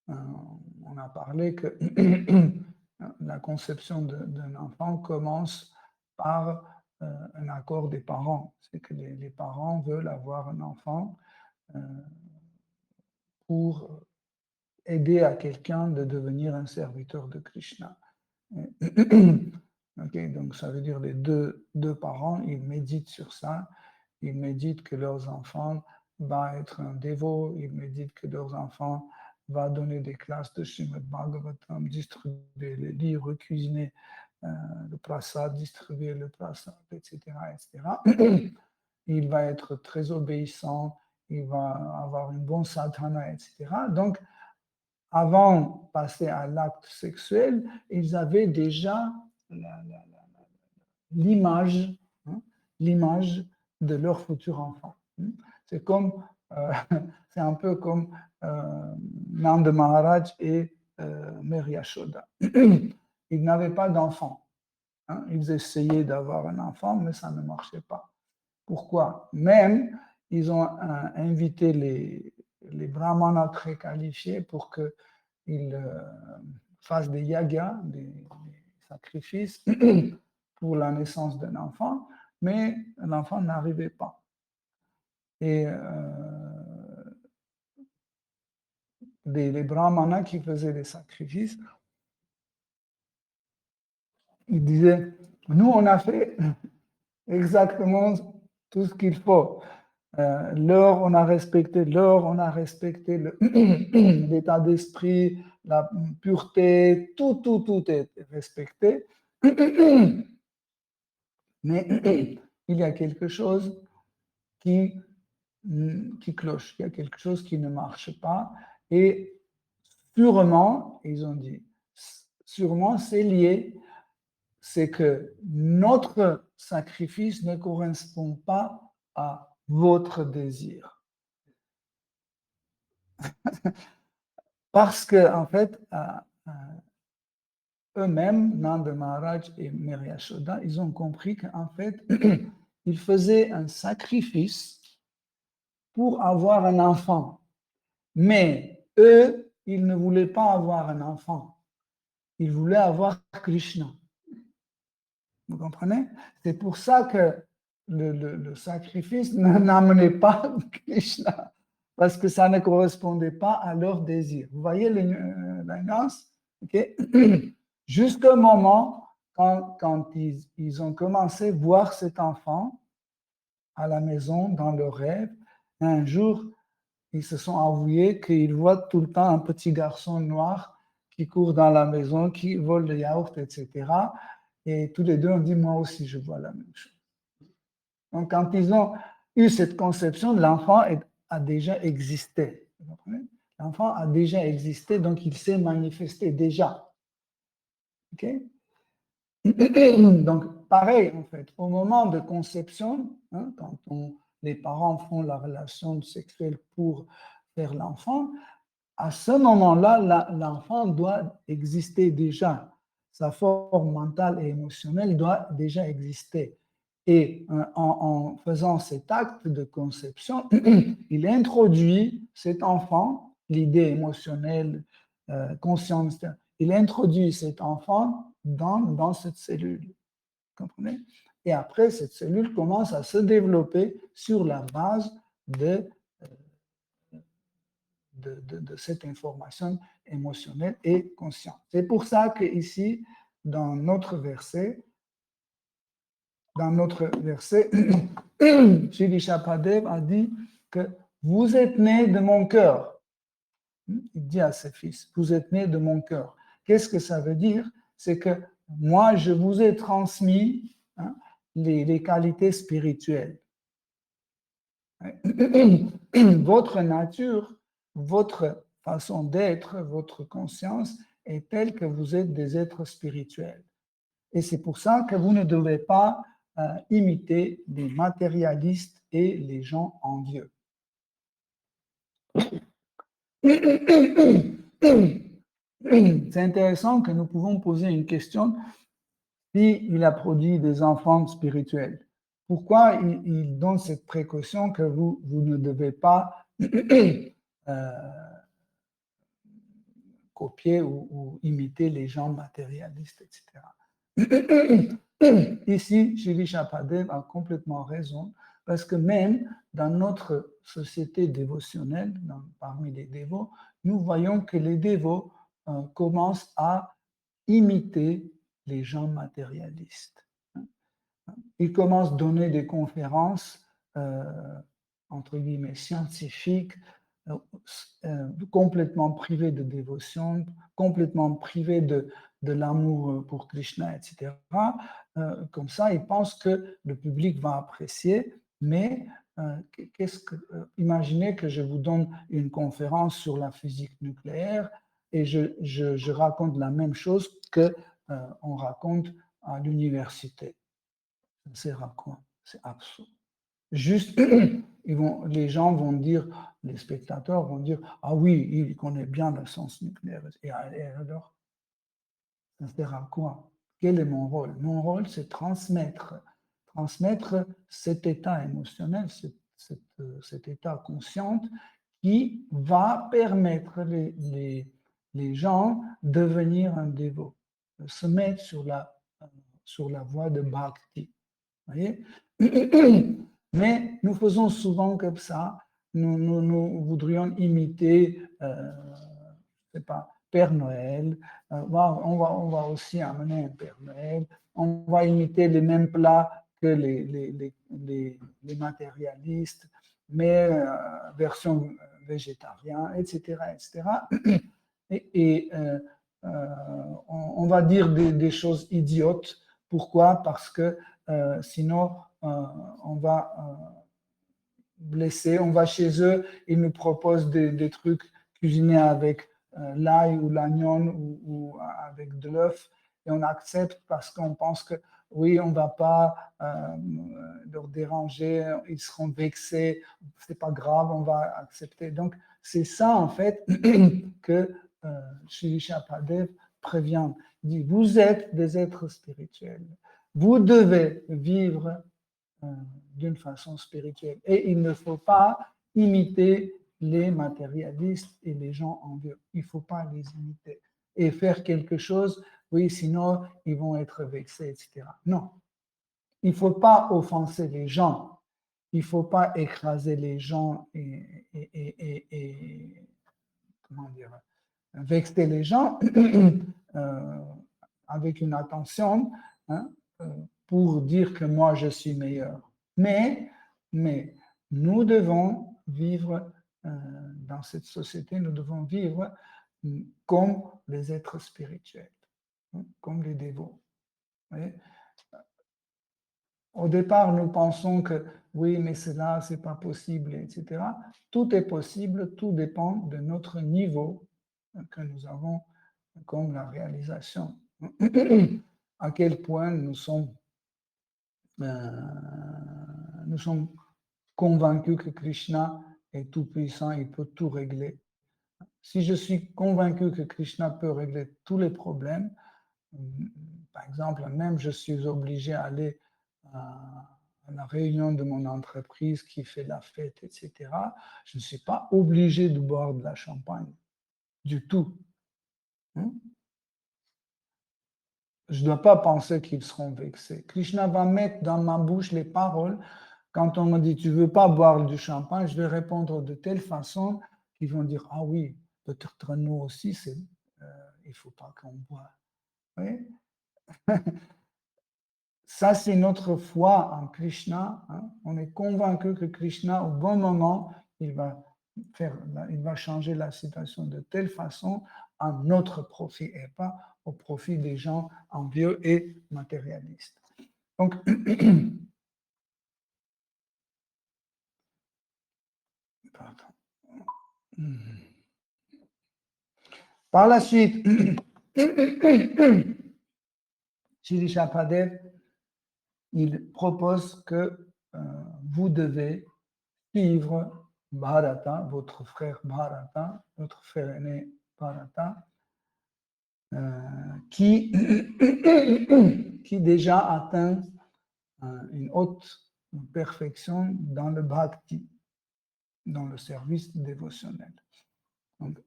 Speaker 2: on a parlé que la conception d'un enfant commence par un accord des parents. C'est que les parents veulent avoir un enfant pour aider à quelqu'un de devenir un serviteur de Krishna. Okay, donc ça veut dire les deux parents, ils méditent sur ça, ils méditent que leurs enfants vont être un dévot, ils méditent que leurs enfants vont donner des classes de Srimad Bhagavatam, distribuer les livres, cuisiner le prasad, distribuer le prasad, etc., etc. Il va être très obéissant, il va avoir une bonne sadhana, etc. Donc, avant de passer à l'acte sexuel, ils avaient déjà l'image de leur futur enfant. C'est comme, c'est un peu comme Nanda Maharaj et Mary Yashoda. Ils n'avaient pas d'enfant. Ils essayaient d'avoir un enfant, mais ça ne marchait pas. Pourquoi? Même, ils ont invité les brahmanas très qualifiés pour qu'ils fassent des yagas, des sacrifices pour la naissance d'un enfant, mais l'enfant n'arrivait pas. Et les brahmanas qui faisaient des sacrifices, ils disaient, nous on a fait exactement tout ce qu'il faut. L'heure, on a respecté l'heure, on a respecté l'état d'esprit, la pureté, tout est respecté. Mais il y a quelque chose qui cloche, il y a quelque chose qui ne marche pas. Et sûrement, ils ont dit, sûrement c'est lié, c'est que notre sacrifice ne correspond pas à votre désir. Parce que, en fait, eux-mêmes, Nanda Maharaj et Mary Yashoda, ils ont compris qu'en fait, ils faisaient un sacrifice pour avoir un enfant. Mais eux, ils ne voulaient pas avoir un enfant. Ils voulaient avoir Krishna. Vous comprenez? C'est pour ça que le sacrifice n'amenait pas Krishna, parce que ça ne correspondait pas à leur désir. Vous voyez la nuance? Okay? Jusqu'au moment quand ils ont commencé à voir cet enfant à la maison, dans leur rêve, un jour, ils se sont avoués qu'ils voient tout le temps un petit garçon noir qui court dans la maison, qui vole le yaourt, etc. Et tous les deux ont dit, moi aussi, je vois la même chose. Donc, quand ils ont eu cette conception, l'enfant a déjà existé. L'enfant a déjà existé, donc il s'est manifesté déjà. OK? Donc, pareil, en fait, au moment de conception, quand les parents font la relation sexuelle pour faire l'enfant, à ce moment-là, l'enfant doit exister déjà. Sa forme mentale et émotionnelle doit déjà exister. Et en faisant cet acte de conception, il introduit cet enfant, l'idée émotionnelle, consciente, il introduit cet enfant dans cette cellule. Vous comprenez? Et après, cette cellule commence à se développer sur la base de cette information émotionnelle et consciente. C'est pour ça qu'ici, dans notre verset, Shri Shapadev a dit que vous êtes nés de mon cœur. Il dit à ses fils, vous êtes nés de mon cœur. Qu'est-ce que ça veut dire? C'est que moi, je vous ai transmis les qualités spirituelles. Votre nature, votre façon d'être, votre conscience est telle que vous êtes des êtres spirituels. Et c'est pour ça que vous ne devez pas imiter les matérialistes et les gens envieux. C'est intéressant que nous pouvons poser une question s'il a produit des enfants spirituels. Pourquoi il donne cette précaution que vous ne devez pas copier ou imiter les gens matérialistes, etc. Ici, Shri Shapadev a complètement raison, parce que même dans notre société dévotionnelle, parmi les dévots, nous voyons que les dévots commencent à imiter les gens matérialistes. Ils commencent à donner des conférences, entre guillemets, scientifiques, complètement privées de dévotion, complètement privées de l'amour pour Krishna, etc. Comme ça, ils pensent que le public va apprécier, mais imaginez que je vous donne une conférence sur la physique nucléaire et je raconte la même chose qu'on raconte à l'université. Ça sert à quoi? C'est absurde. Juste, les gens vont dire, les spectateurs vont dire, ah oui, il connaît bien la science nucléaire. Et alors, ça sert à quoi? Quel est mon rôle? Mon rôle, c'est transmettre cet état émotionnel, cet état conscient qui va permettre les gens de devenir un dévot, de se mettre sur la voie de Bhakti. Voyez? Mais nous faisons souvent comme ça. Nous voudrions imiter, je ne sais pas, Père Noël. On va aussi amener un Père Noël. On va imiter les mêmes plats que les matérialistes, mais version végétarienne, etc., etc. Et on va dire des choses idiotes. Pourquoi? Parce que sinon, on va blesser, on va chez eux, ils nous proposent des trucs cuisinés avec l'ail ou l'oignon ou avec de l'œuf, et on accepte parce qu'on pense que oui, on ne va pas leur déranger, ils seront vexés, c'est pas grave, on va accepter. Donc, c'est ça, en fait, que Shri Shapadev prévient. Il dit, vous êtes des êtres spirituels. Vous devez vivre d'une façon spirituelle. Et il ne faut pas imiter les matérialistes et les gens envieux. Il ne faut pas les imiter. Et faire quelque chose, oui, sinon ils vont être vexés, etc. Non. Il ne faut pas offenser les gens. Il ne faut pas écraser les gens et comment dire, vexer les gens avec une attention pour dire que moi je suis meilleur. Mais nous devons vivre dans cette société, nous devons vivre comme les êtres spirituels, comme les dévots. Au départ, nous pensons que oui, mais cela, c'est pas possible, etc. Tout est possible, tout dépend de notre niveau que nous avons comme la réalisation. À quel point nous sommes convaincus que Krishna est tout-puissant, il peut tout régler. Si je suis convaincu que Krishna peut régler tous les problèmes, par exemple, même je suis obligé à aller à la réunion de mon entreprise qui fait la fête, etc., je ne suis pas obligé de boire de la champagne, du tout. Je ne dois pas penser qu'ils seront vexés. Krishna va mettre dans ma bouche les paroles. Quand on me dit, tu ne veux pas boire du champagne, je vais répondre de telle façon qu'ils vont dire, ah oui, peut-être nous aussi, il ne faut pas qu'on boive. Oui? Ça, c'est notre foi en Krishna. On est convaincu que Krishna, au bon moment, il va changer la situation de telle façon à notre profit et pas au profit des gens envieux et matérialistes. Donc, par la suite, Shri Shapadev, il propose que vous devez suivre Bharata, votre frère Bharata, votre frère aîné Bharata, qui déjà atteint une haute perfection dans le bhakti, dans le service dévotionnel. Donc,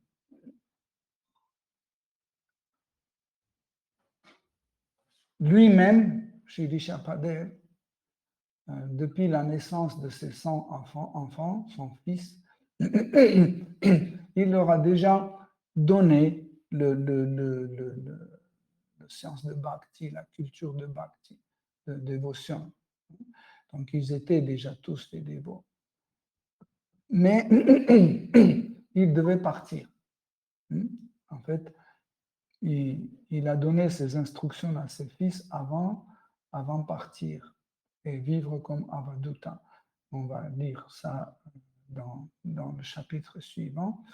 Speaker 2: lui-même, Shri Shapadev, depuis la naissance de ses 100 enfants, son fils, il leur a déjà donné le science de bhakti, la culture de bhakti, de dévotion. Donc, ils étaient déjà tous des dévots. Mais ils devaient partir. En fait, il a donné ses instructions à ses fils avant partir et vivre comme Avadhuta. On va lire ça dans le chapitre suivant.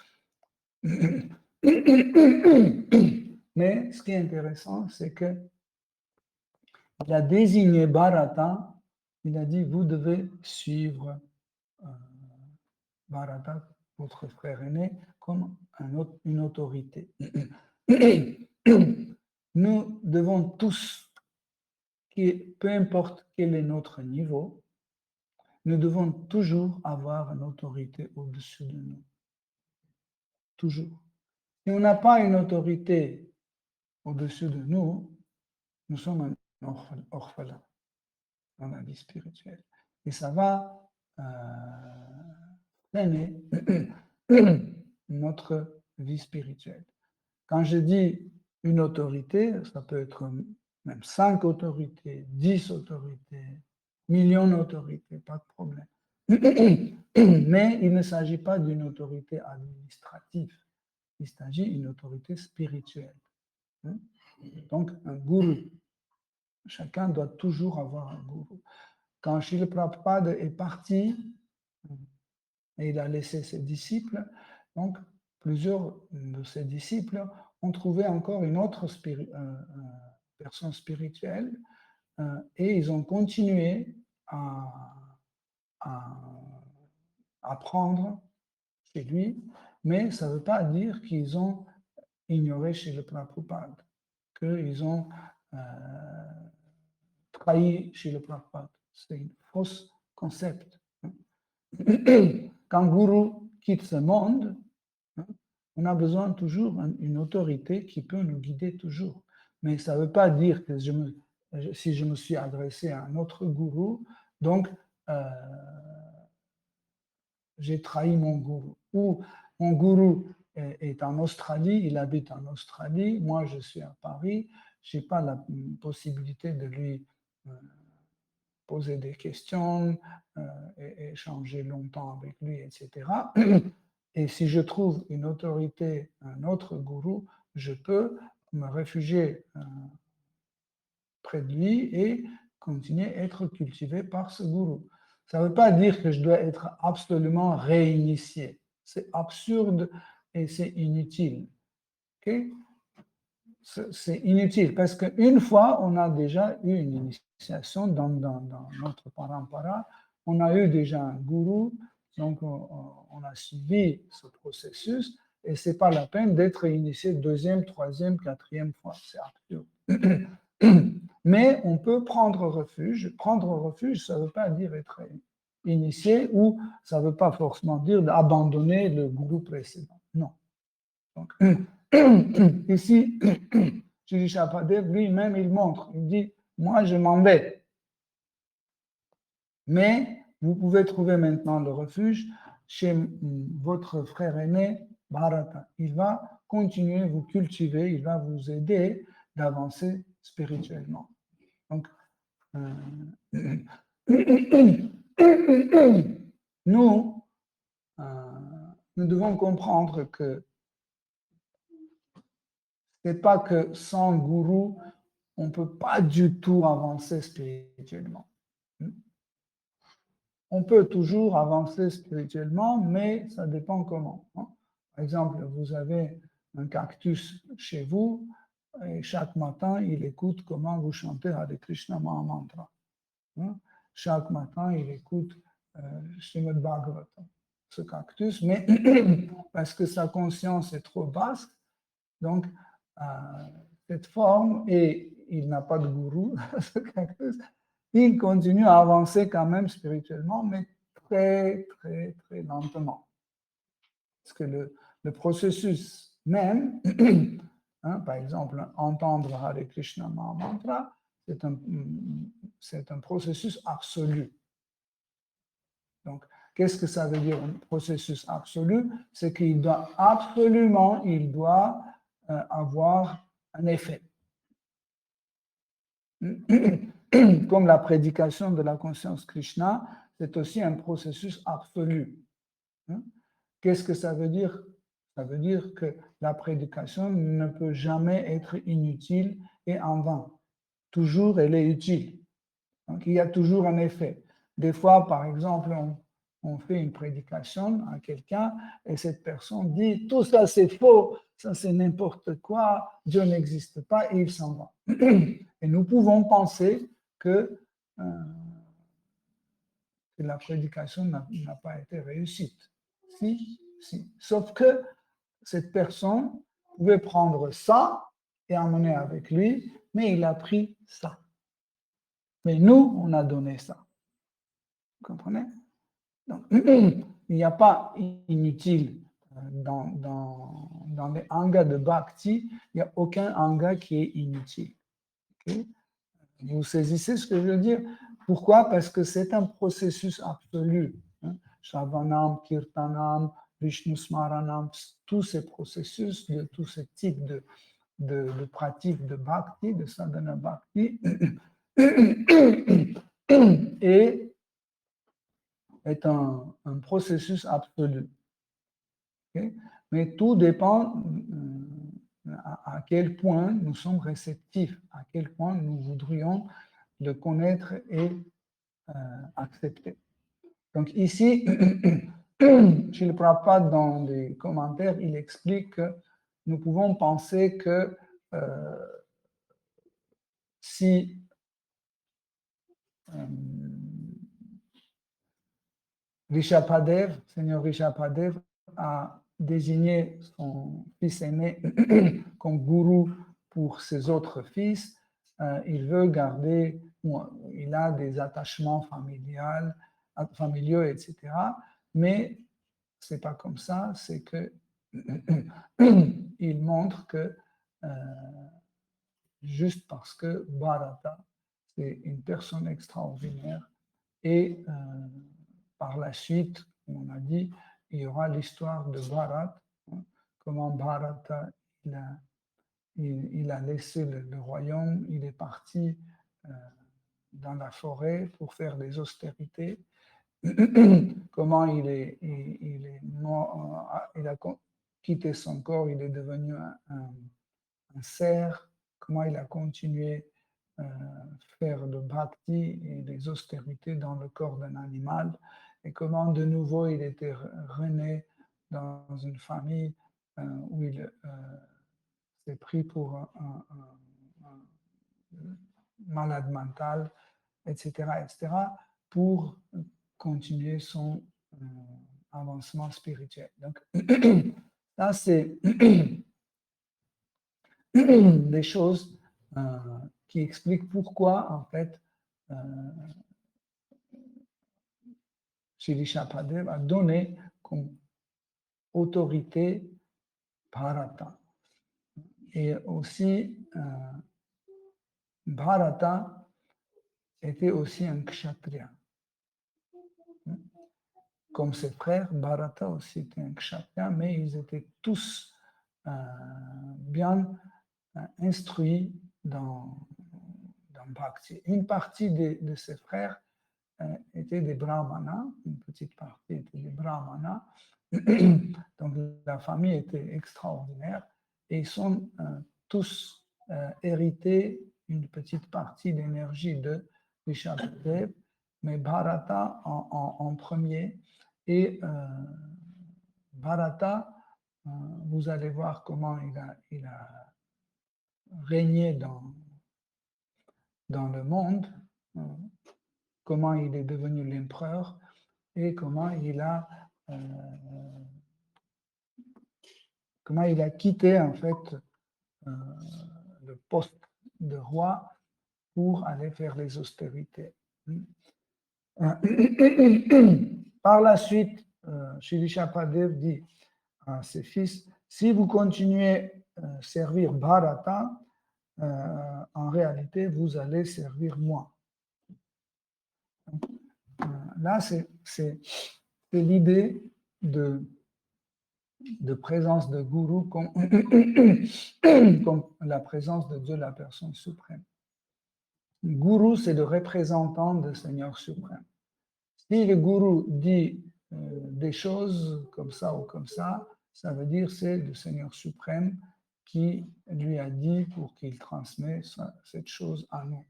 Speaker 2: Mais ce qui est intéressant, c'est qu'il a désigné Bharata, il a dit, vous devez suivre Bharata, votre frère aîné, comme une autorité. Nous devons tous, peu importe quel est notre niveau, nous devons toujours avoir une autorité au-dessus de nous. Toujours. Si on n'a pas une autorité au-dessus de nous, nous sommes un orphelin dans la vie spirituelle. Et ça va freiner notre vie spirituelle. Quand je dis une autorité, ça peut être même 5 autorités, 10 autorités, millions d'autorités, pas de problème. Mais il ne s'agit pas d'une autorité administrative, il s'agit d'une autorité spirituelle. Donc, un gourou. Chacun doit toujours avoir un gourou. Quand Srila Prabhupada est parti, et il a laissé ses disciples, donc plusieurs de ses disciples ont trouvé encore une autre personne spirituelle et ils ont continué à apprendre chez lui, mais ça ne veut pas dire qu'ils ont ignoré chez le Prabhupada, qu'ils ont trahi chez le Prabhupada. C'est un faux concept. Quand Guru quitte ce monde, on a besoin toujours d'une autorité qui peut nous guider toujours. Mais ça ne veut pas dire que si je me suis adressé à un autre gourou, donc j'ai trahi mon gourou. Ou mon gourou est en Australie, il habite en Australie, moi je suis à Paris, je n'ai pas la possibilité de lui poser des questions, et échanger longtemps avec lui, etc. Et si je trouve une autorité, un autre gourou, je peux me réfugier près de lui et continuer à être cultivé par ce gourou. Ça ne veut pas dire que je dois être absolument réinitié. C'est absurde et c'est inutile. Okay? C'est inutile parce qu'une fois, on a déjà eu une initiation dans notre parampara, on a eu déjà un gourou, donc on a suivi ce processus et ce n'est pas la peine d'être initié deuxième, troisième, quatrième fois. C'est absurde. Mais on peut prendre refuge. Prendre refuge, ça ne veut pas dire être initié ou ça ne veut pas forcément dire d'abandonner le gourou précédent. Non. Donc, ici, Shri Shapadev lui-même, il montre, il dit, moi je m'en vais. Mais vous pouvez trouver maintenant le refuge chez votre frère aîné, Bharata. Il va continuer à vous cultiver, il va vous aider d'avancer spirituellement. Donc, nous, nous devons comprendre que ce n'est pas que sans gourou, on ne peut pas du tout avancer spirituellement. On peut toujours avancer spirituellement, mais ça dépend comment. Par exemple, vous avez un cactus chez vous, et chaque matin, il écoute comment vous chantez Hare Krishna Mahamantra. Chaque matin, il écoute Srimad Bhagavatam, ce cactus, mais parce que sa conscience est trop basse, donc cette forme, et il n'a pas de gourou, ce cactus, il continue à avancer quand même spirituellement, mais très, très, très lentement. Parce que le processus même, par exemple, entendre Hare Krishna Mahamantra, c'est un processus absolu. Donc, qu'est-ce que ça veut dire un processus absolu? C'est qu'il doit absolument, avoir un effet. Comme la prédication de la conscience Krishna, c'est aussi un processus absolu. Qu'est-ce que ça veut dire? Ça veut dire que la prédication ne peut jamais être inutile et en vain. Toujours, elle est utile. Donc, il y a toujours un effet. Des fois, par exemple, on fait une prédication à quelqu'un et cette personne dit « tout ça c'est faux, ça c'est n'importe quoi, Dieu n'existe pas » et il s'en va. Et nous pouvons penser que la prédication n'a pas été réussite. Si. Sauf que cette personne pouvait prendre ça et emmener avec lui, mais il a pris ça. Mais nous, on a donné ça. Vous comprenez? Donc, il n'y a pas inutile dans les angas de Bhakti, il n'y a aucun anga qui est inutile. Okay? Vous saisissez ce que je veux dire? Pourquoi? Parce que c'est un processus absolu. Shravanam, Kirtanam, Vishnu Smaranam, tous ces processus, de tous ces types de pratiques de Bhakti, de sadhana Bhakti, est un processus absolu. Okay? Mais tout dépend à quel point nous sommes réceptifs, à quel point nous voudrions le connaître et accepter. Donc ici, Srila Prabhupada, dans les commentaires, il explique que nous pouvons penser que si Rishabhadev, Seigneur Rishabhadev, a désigné son fils aîné comme gourou pour ses autres fils, il veut garder, il a des attachements familiaux, etc. Mais ce n'est pas comme ça, c'est que il montre que juste parce que Bharata, c'est une personne extraordinaire et par la suite, on a dit, il y aura l'histoire de Bharat, comment Bharata, il a laissé le royaume, il est parti dans la forêt pour faire des austérités, comment il a quitté son corps, il est devenu un cerf, comment il a continué faire le bhakti et des austérités dans le corps d'un animal, et comment de nouveau il était rené dans une famille où il s'est pris pour un malade mental, etc., pour continuer son avancement spirituel. Donc, ça, c'est des choses qui expliquent pourquoi, en fait, Shri Rishabhadev a donné comme autorité Bharata. Et aussi, Bharata était aussi un kshatriya. Comme ses frères, Bharata aussi était un kshatriya, mais ils étaient tous bien instruits dans Bhakti. Une partie de ses frères étaient des brahmanas, une petite partie était des brahmanas. Donc la famille était extraordinaire et ils sont tous hérités une petite partie d'énergie de Rishabhadev, mais Bharata en premier. Et Bharata, vous allez voir comment il a régné dans le monde, comment il est devenu l'empereur et comment il a quitté en fait le poste de roi pour aller faire les austérités. Par la suite, Shri Rishabhadev dit à ses fils, si vous continuez à servir Bharata, en réalité, vous allez servir moi. Là, c'est l'idée de présence de Guru comme la présence de Dieu, la personne suprême. Guru, c'est le représentant du Seigneur suprême. Si le Guru dit des choses comme ça ou comme ça, ça veut dire que c'est le Seigneur suprême qui lui a dit pour qu'il transmette cette chose à nous.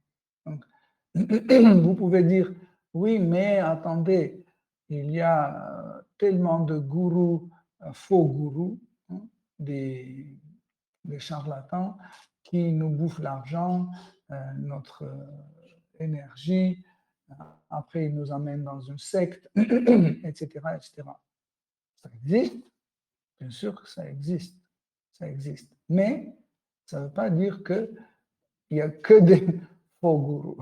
Speaker 2: Donc, vous pouvez dire, oui, mais attendez, il y a tellement de gourous, faux gourous, hein, des charlatans qui nous bouffent l'argent, notre énergie, après ils nous amènent dans une secte, etc., etc. Ça existe, bien sûr que ça existe. Mais ça ne veut pas dire qu'il n'y a que des faux gourous.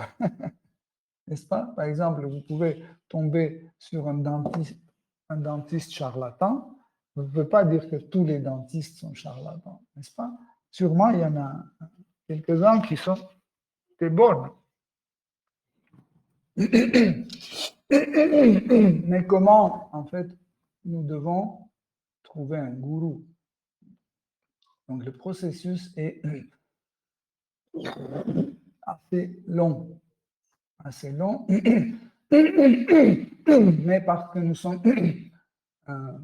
Speaker 2: N'est-ce pas? Par exemple, vous pouvez tomber sur un dentiste charlatan. Vous ne pouvez pas dire que tous les dentistes sont charlatans, n'est-ce pas? Sûrement, il y en a quelques-uns qui sont des bornes. Mais comment, en fait, nous devons trouver un gourou? Donc, le processus est assez long, mais parce que nous sommes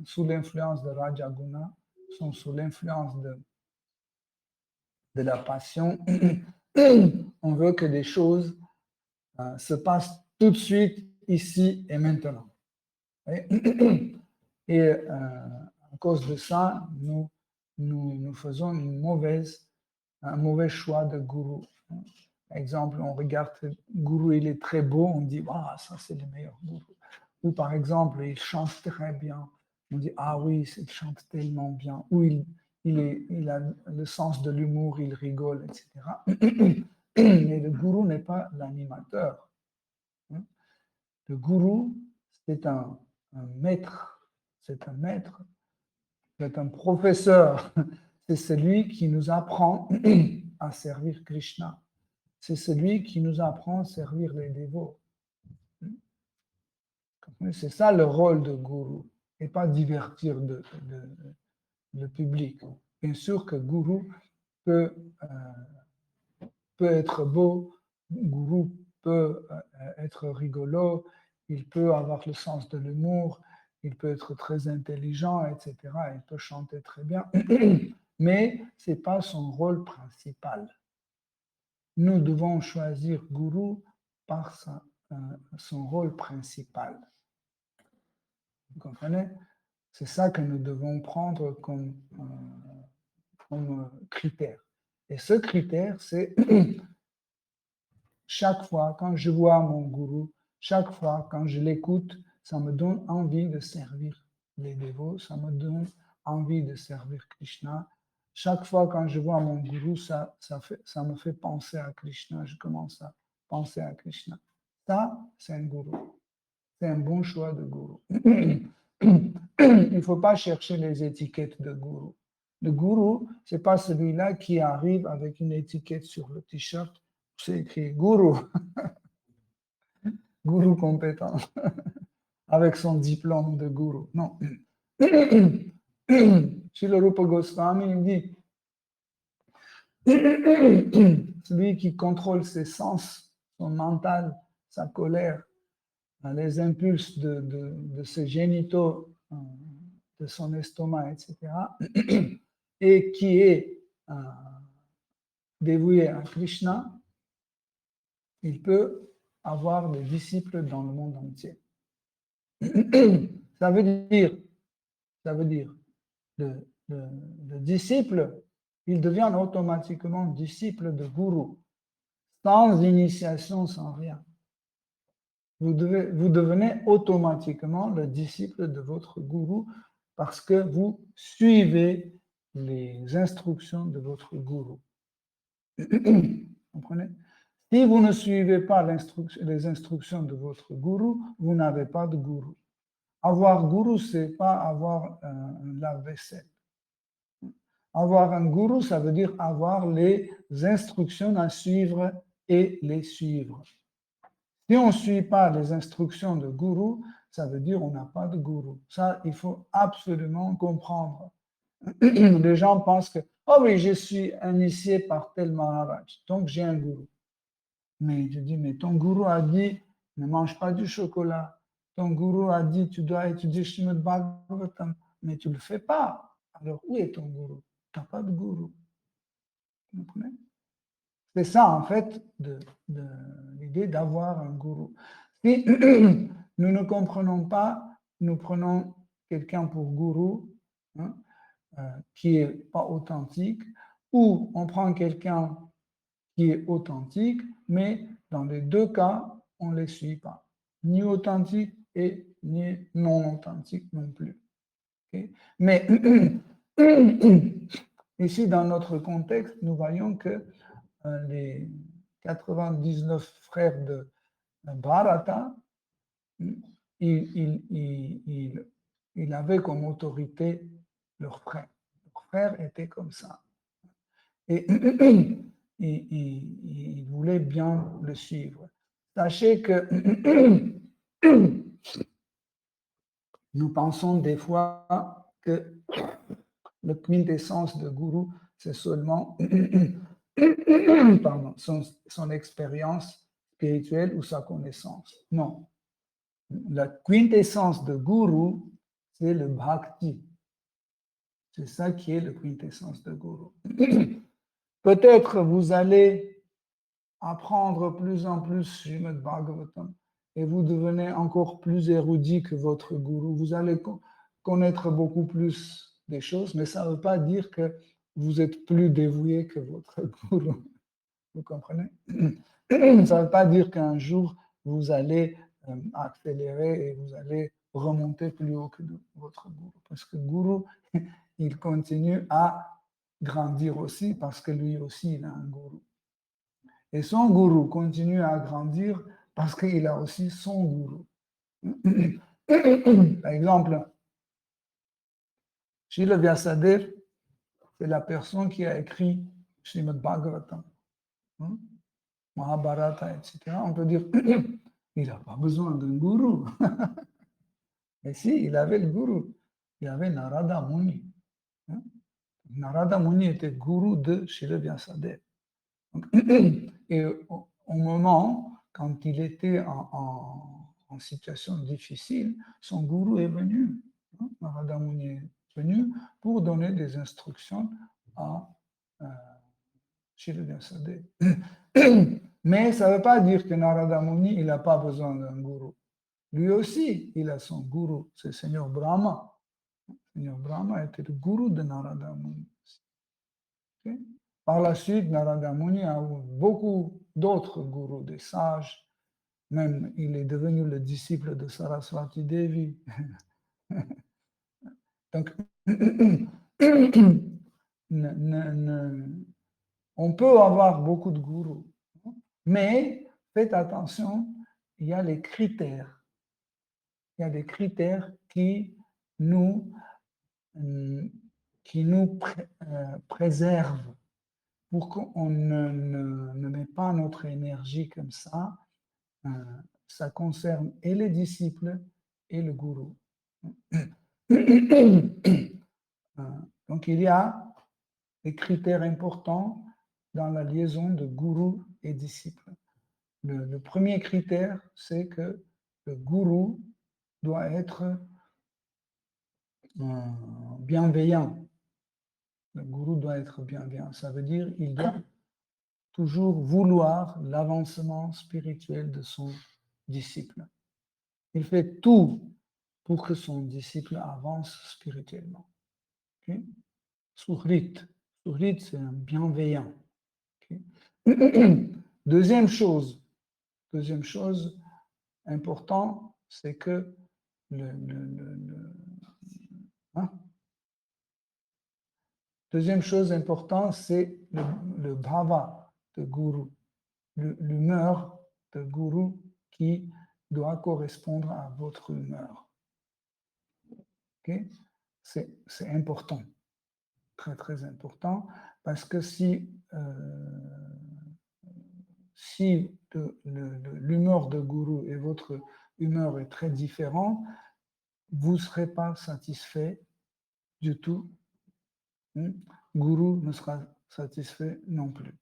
Speaker 2: sous l'influence de Rajaguna, nous sommes sous l'influence de la passion, on veut que des choses se passent tout de suite, ici et maintenant. Et à cause de ça, nous faisons un mauvais choix de gourou. Par exemple, on regarde le gourou, il est très beau, on dit, ah, ça c'est le meilleur gourou. Ou par exemple, il chante très bien, on dit, ah oui, il chante tellement bien. Ou il a le sens de l'humour, il rigole, etc. Mais le gourou n'est pas l'animateur. Le gourou, c'est un maître, c'est un professeur, c'est celui qui nous apprend à servir Krishna. C'est celui qui nous apprend à servir les dévots. C'est ça le rôle de gourou, et pas divertir le public. Bien sûr que gourou peut être beau, gourou peut être rigolo, il peut avoir le sens de l'humour, il peut être très intelligent, etc. Il peut chanter très bien, mais ce n'est pas son rôle principal. Nous devons choisir gourou par son rôle principal. Vous comprenez? C'est ça que nous devons prendre comme critère. Et ce critère, c'est chaque fois quand je vois mon gourou, chaque fois quand je l'écoute, ça me donne envie de servir les dévots, ça me donne envie de servir Krishna. Chaque fois quand je vois mon gourou, ça me fait penser à Krishna, je commence à penser à Krishna. Ça, c'est un gourou. C'est un bon choix de gourou. Il ne faut pas chercher les étiquettes de gourou. Le gourou, ce n'est pas celui-là qui arrive avec une étiquette sur le t-shirt, c'est écrit gourou. Gourou compétent, avec son diplôme de gourou. Non. Srila Rupa Goswami, il dit celui qui contrôle ses sens, son mental, sa colère, les impulses de ses génitaux, de son estomac, etc., et qui est dévoué à Krishna, il peut avoir des disciples dans le monde entier. Ça veut dire, le disciple, il devient automatiquement disciple de gourou, sans initiation, sans rien. Vous devenez automatiquement le disciple de votre gourou parce que vous suivez les instructions de votre gourou. Vous comprenez? Si vous ne suivez pas les instructions de votre gourou, vous n'avez pas de gourou. Avoir gourou, ce n'est pas avoir un lave-vaisselle. Avoir un gourou, ça veut dire avoir les instructions à suivre et les suivre. Si on ne suit pas les instructions de gourou, ça veut dire qu'on n'a pas de gourou. Ça, il faut absolument comprendre. Les gens pensent que, oh oui, je suis initié par tel Maharaj, donc j'ai un gourou. Mais je dis, mais ton gourou a dit, ne mange pas du chocolat. Ton gourou a dit, tu dois étudier Srimad Bhagavatam, mais tu ne le fais pas. Alors, où est ton gourou? Tu n'as pas de gourou. Vous comprenez? C'est ça, en fait, l'idée d'avoir un gourou. Si nous ne comprenons pas, nous prenons quelqu'un pour gourou, hein, qui n'est pas authentique, ou on prend quelqu'un qui est authentique, mais dans les deux cas, on ne les suit pas. Ni authentique et ni non authentique non plus. Okay? Mais ici, dans notre contexte, nous voyons que les 99 frères de Bharata, ils avaient comme autorité leur frère. Leur frère était comme ça. Et il voulait bien le suivre. Sachez que nous pensons des fois que la quintessence de gourou, c'est seulement pardon, son expérience spirituelle ou sa connaissance. Non. La quintessence de gourou, c'est le bhakti. C'est ça qui est la quintessence de gourou. Peut-être vous allez apprendre plus en plus Srimad Bhagavatam et vous devenez encore plus érudit que votre gourou. Vous allez connaître beaucoup plus des choses, mais ça ne veut pas dire que vous êtes plus dévoué que votre gourou. Vous comprenez? Ça ne veut pas dire qu'un jour, vous allez accélérer et vous allez remonter plus haut que votre gourou. Parce que le gourou, il continue à grandir aussi parce que lui aussi, il a un gourou. Et son gourou continue à grandir parce qu'il a aussi son gourou. Par exemple, Srila Vyasadeva, c'est la personne qui a écrit Srimad Bhagavatam, Mahabharata, etc. On peut dire, il n'a pas besoin d'un gourou. Mais si, il avait le gourou. Il avait Narada Muni. Narada Muni était gourou de Srila Vyasadeva. Et au moment, quand il était en situation difficile, son gourou est venu. Narada Muni est venu pour donner des instructions à Srila Vyasadeva. Mais ça ne veut pas dire que Narada Muni, il n'a pas besoin d'un gourou. Lui aussi, il a son gourou, c'est le Seigneur Brahma. Le Seigneur Brahma était le gourou de Narada Muni. Okay? Par la suite, Narada Muni a eu beaucoup d'autres gourous, des sages. Même, il est devenu le disciple de Saraswati Devi. Donc, on peut avoir beaucoup de gourous, mais faites attention, il y a les critères. Il y a des critères qui nous préservent pour qu'on ne met pas notre énergie comme ça. Ça concerne et les disciples et le gourou. Donc, il y a des critères importants dans la liaison de gourou et disciple. Le premier critère, c'est que le gourou doit être bienveillant. Le gourou doit être bienveillant. Ça veut dire qu'il doit toujours vouloir l'avancement spirituel de son disciple. Il fait tout pour que son disciple avance spirituellement. Okay? Suhrit. Suhrit, c'est un bienveillant. Okay? Deuxième chose importante, c'est que deuxième chose importante, c'est le bhava de gourou, l'humeur de gourou qui doit correspondre à votre humeur. Okay? C'est important, très très important, parce que si l'humeur de gourou et votre humeur est très différente, vous ne serez pas satisfait du tout. Gourou ne sera satisfait non plus.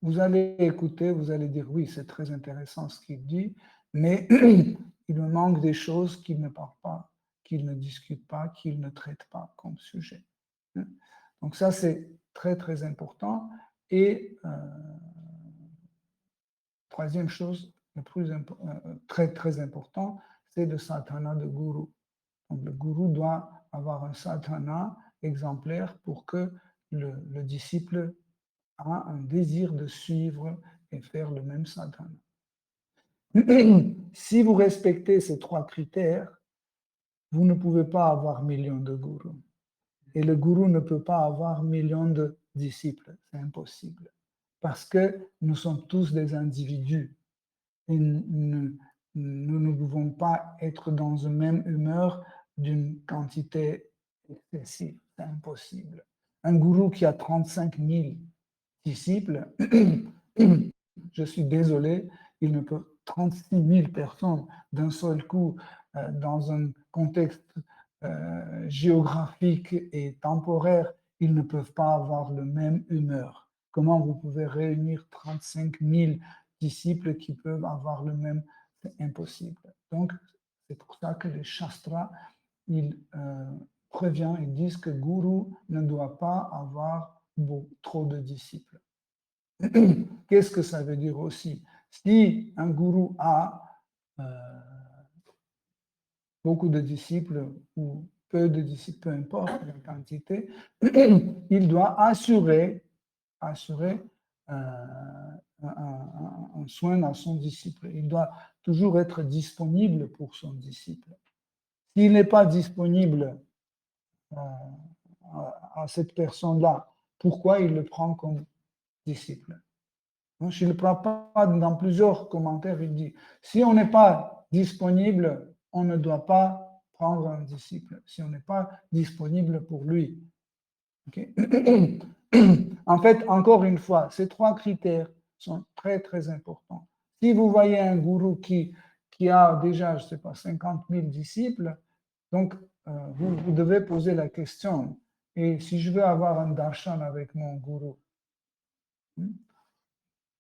Speaker 2: Vous allez écouter, vous allez dire oui, c'est très intéressant ce qu'il dit, mais il me manque des choses qu'il ne parle pas, qu'il ne discute pas, qu'il ne traite pas comme sujet. Donc ça, c'est très très important. Et troisième chose, le plus très très important, c'est le sadhana de gourou. Donc le gourou doit avoir un sadhana exemplaire pour que le disciple a un désir de suivre et faire le même sadhana. Si vous respectez ces trois critères, vous ne pouvez pas avoir millions de gourous. Et le gourou ne peut pas avoir millions de disciples. C'est impossible. Parce que nous sommes tous des individus. Et nous ne pouvons pas être dans une même humeur d'une quantité excessive. C'est impossible. Un gourou qui a 35 000 disciples, je suis désolé, il ne peut 36 000 personnes d'un seul coup dans un contexte géographique et temporaire, ils ne peuvent pas avoir le même humeur. Comment vous pouvez réunir 35 000 disciples qui peuvent avoir le même? C'est impossible. Donc, c'est pour ça que les Shastras, ils préviennent, ils disent que Guru ne doit pas avoir trop de disciples. Qu'est-ce que ça veut dire aussi? Si un gourou a beaucoup de disciples ou peu de disciples, peu importe la quantité, il doit assurer un soin à son disciple. Il doit toujours être disponible pour son disciple. S'il n'est pas disponible à cette personne-là, pourquoi il le prend comme disciple? Donc, je ne le prends pas dans plusieurs commentaires. Il dit, si on n'est pas disponible, on ne doit pas prendre un disciple, si on n'est pas disponible pour lui. Okay? En fait, encore une fois, ces trois critères sont très, très importants. Si vous voyez un gourou qui a déjà, je ne sais pas, 50 000 disciples, donc vous devez poser la question, et si je veux avoir un darshan avec mon gourou,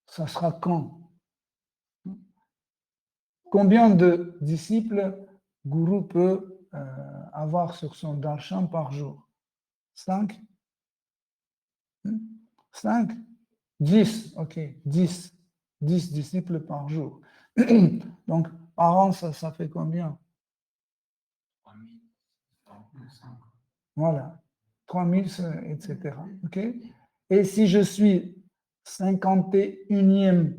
Speaker 2: ça sera quand? Combien de disciples gourou peut avoir sur son darshan par jour? 5? 5? 10, ok, 10 disciples par jour. Donc, par an, ça fait combien?
Speaker 4: 3000.
Speaker 2: Voilà, 3000, etc. Ok? Et si je suis 51e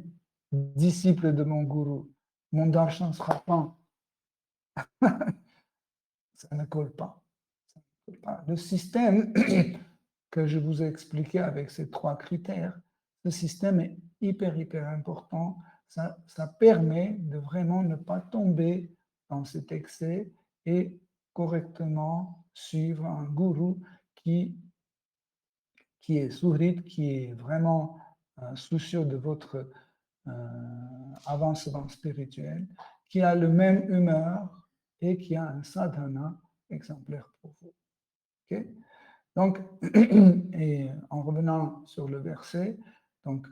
Speaker 2: disciple de mon gourou, mon darshan sera quand? Ça ne colle pas. Le système que je vous ai expliqué avec ces trois critères, ce système est hyper important. Ça permet de vraiment ne pas tomber dans cet excès et correctement suivre un gourou qui est sourire, qui est vraiment soucieux de votre avancement spirituel, qui a le même humeur et qui a un sadhana exemplaire pour vous. Okay? Donc, et en revenant sur le verset, donc,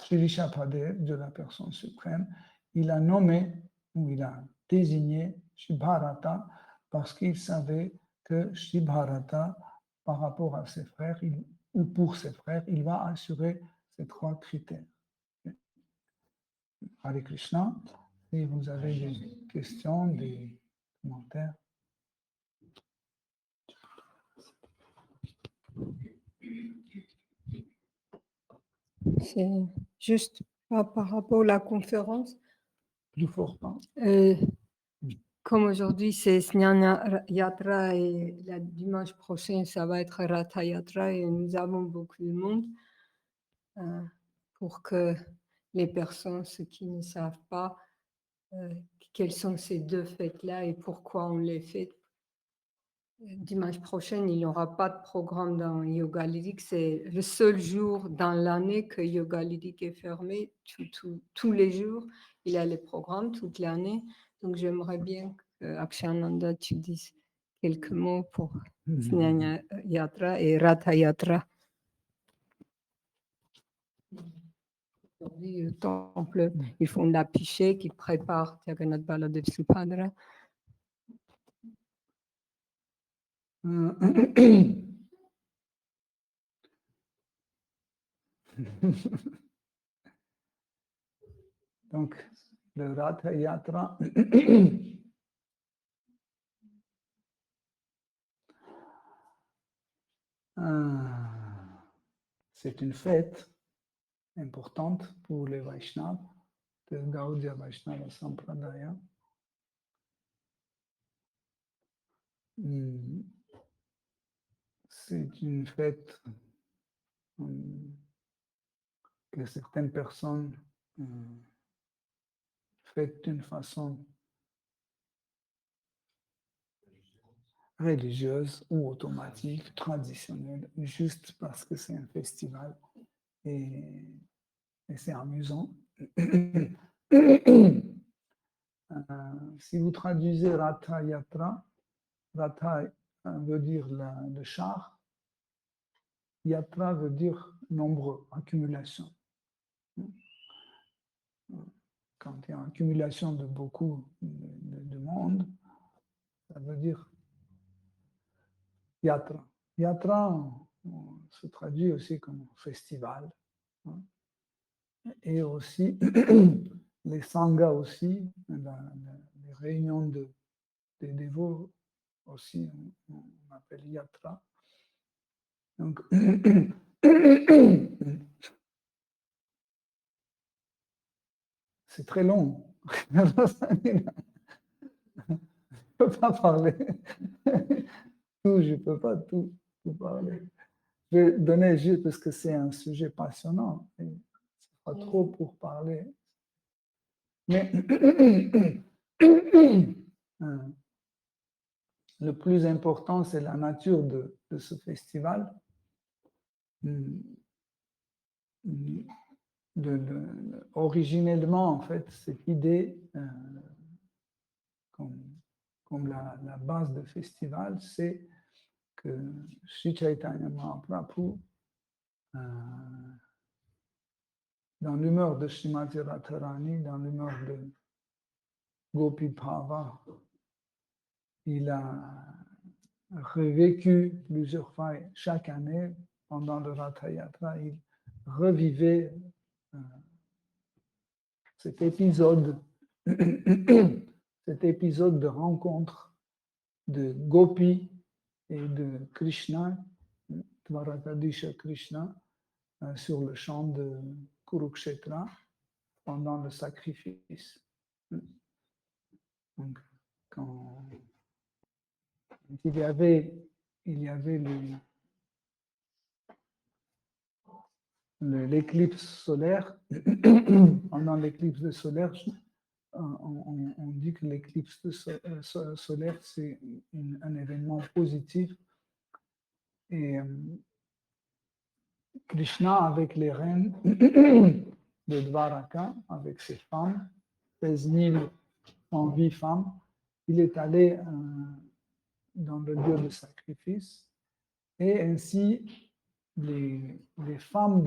Speaker 2: Shri Rishabhadev, de la personne suprême, il a nommé ou il a désigné Shri Bharata parce qu'il savait que Shri Bharata, par rapport à ses frères, ou pour ses frères, il va assurer ces 3 critères. Hare Krishna. Si vous avez des questions, des commentaires.
Speaker 6: C'est juste par rapport à la conférence.
Speaker 2: Plus fort, hein?
Speaker 6: Comme aujourd'hui c'est Snana Yatra et le dimanche prochain ça va être Ratha Yatra et nous avons beaucoup de monde pour que les personnes, ceux qui ne savent pas quelles sont ces 2 fêtes-là et pourquoi on les fête. Dimanche prochain, il n'y aura pas de programme dans Yoga Lyrique. C'est le seul jour dans l'année que Yoga Lyrique est fermé. Tous les jours, il y a les programmes toute l'année. Donc, j'aimerais bien que Akshananda, tu dises quelques mots pour Snana Yatra et Ratha Yatra. Aujourd'hui, au temple, ils font l'appichèque, ils préparent Jagannath Baladev Subhadra.
Speaker 2: Donc, le Ratha Yatra, c'est une fête importante pour les Vaishnavas de Gaudiya Vaishnava Sampradaya. C'est une fête que certaines personnes fêtent d'une façon religieuse ou automatique, traditionnelle, juste parce que c'est un festival et c'est amusant. Si vous traduisez Ratha Yatra, Ratha veut dire le char, Yatra veut dire nombreux, accumulation. Quand il y a une accumulation de beaucoup de monde, ça veut dire Yatra. Yatra se traduit aussi comme festival. Et aussi, les sanghas aussi, les réunions des dévots aussi, on appelle Yatra. Donc, c'est très long. Je ne peux pas parler. Je ne peux pas tout parler. Je vais donner juste parce que c'est un sujet passionnant. Ce n'est pas trop pour parler. Mais le plus important, c'est la nature de ce festival. Originellement, en fait, cette idée, comme la base de festival, c'est que Sri Chaitanya Mahaprabhu, dans l'humeur de Srimati Radharani, dans l'humeur de Gopi Bhava, il a revécu plusieurs fois chaque année pendant le Ratha Yatra, il revivait cet épisode de rencontre de Gopi et de Krishna, Dvarakadisha Krishna, sur le champ de Kurukshetra pendant le sacrifice. Donc, quand il y avait l'éclipse solaire, pendant l'éclipse solaire, on dit que l'éclipse solaire, c'est un événement positif. Et Krishna, avec les reines de Dvaraka, avec ses femmes, 16 108 femmes, il est allé dans le lieu de sacrifice. Et ainsi, les femmes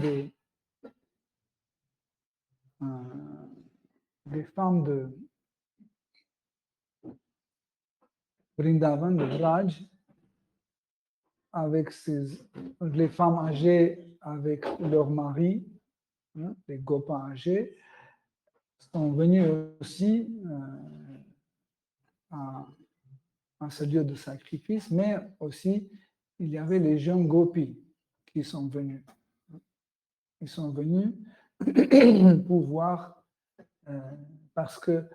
Speaker 2: les femmes de Vrindavan, de Vraj, avec les femmes âgées avec leurs maris, hein, les gopas âgés, sont venus aussi à ce lieu de sacrifice, mais aussi il y avait les jeunes gopis qui sont venus. Ils sont venus pour voir, parce que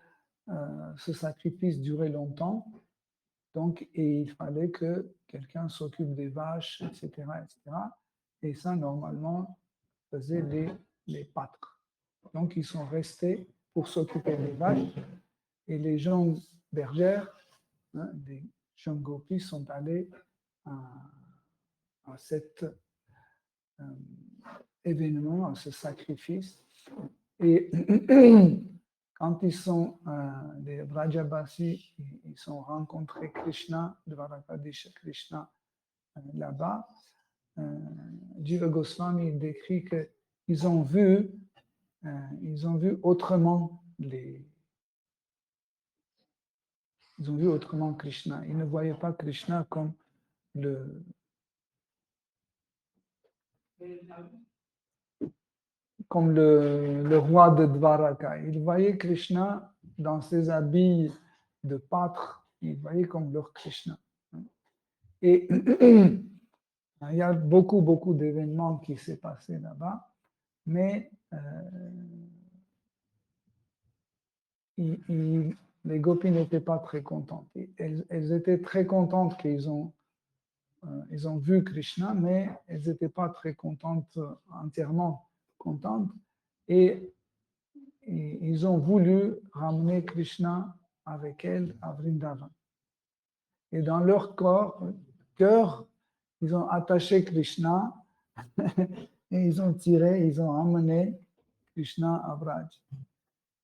Speaker 2: ce sacrifice durait longtemps, donc et il fallait que quelqu'un s'occupe des vaches, etc., etc. Et ça, normalement, faisaient les pâtres. Donc, ils sont restés pour s'occuper des vaches. Et les gens bergères, hein, des gens gopis, sont allés à cet événement, à ce sacrifice. Et quand ils sont, les Vrajabasi, ils ont rencontré Krishna, Dvarakadisha Krishna, là-bas, Jiva Goswami décrit qu'ils ont vu autrement ils ont vu autrement Krishna. Ils ne voyaient pas Krishna comme le roi de Dvaraka. Ils voyaient Krishna dans ses habits de pâtre. Ils voyaient comme leur Krishna. Et il y a beaucoup d'événements qui s'est passé là-bas, mais les gopis n'étaient pas très contentes. Elles étaient très contentes qu'ils ont vu Krishna, mais elles n'étaient pas très contentes, entièrement contentes. Et ils ont voulu ramener Krishna avec elles à Vrindavan. Et dans leur cœur, ils ont attaché Krishna et ils ont amené Krishna à Vraj.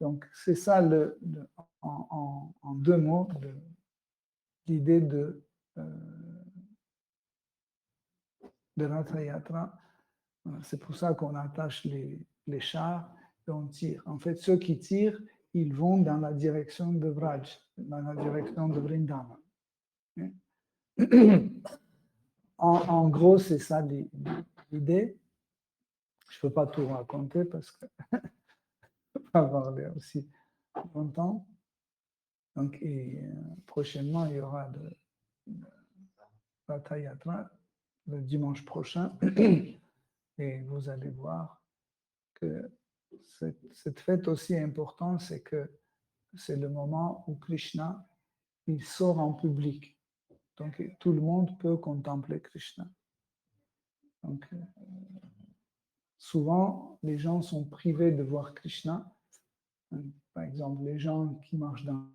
Speaker 2: Donc, c'est ça, en deux mots, l'idée de Ratha Yatra. C'est pour ça qu'on attache les chars et on tire. En fait, ceux qui tirent, ils vont dans la direction de Vraj, dans la direction de Vrindavan. En gros, c'est ça l'idée. Je ne peux pas tout raconter parce que je peux pas parler aussi longtemps. Donc, prochainement, il y aura le Ratha Yatra le dimanche prochain. Et vous allez voir que cette fête aussi importante, c'est que c'est le moment où Krishna il sort en public. Donc, tout le monde peut contempler Krishna. Donc, souvent, les gens sont privés de voir Krishna. Par exemple, les gens qui marchent dans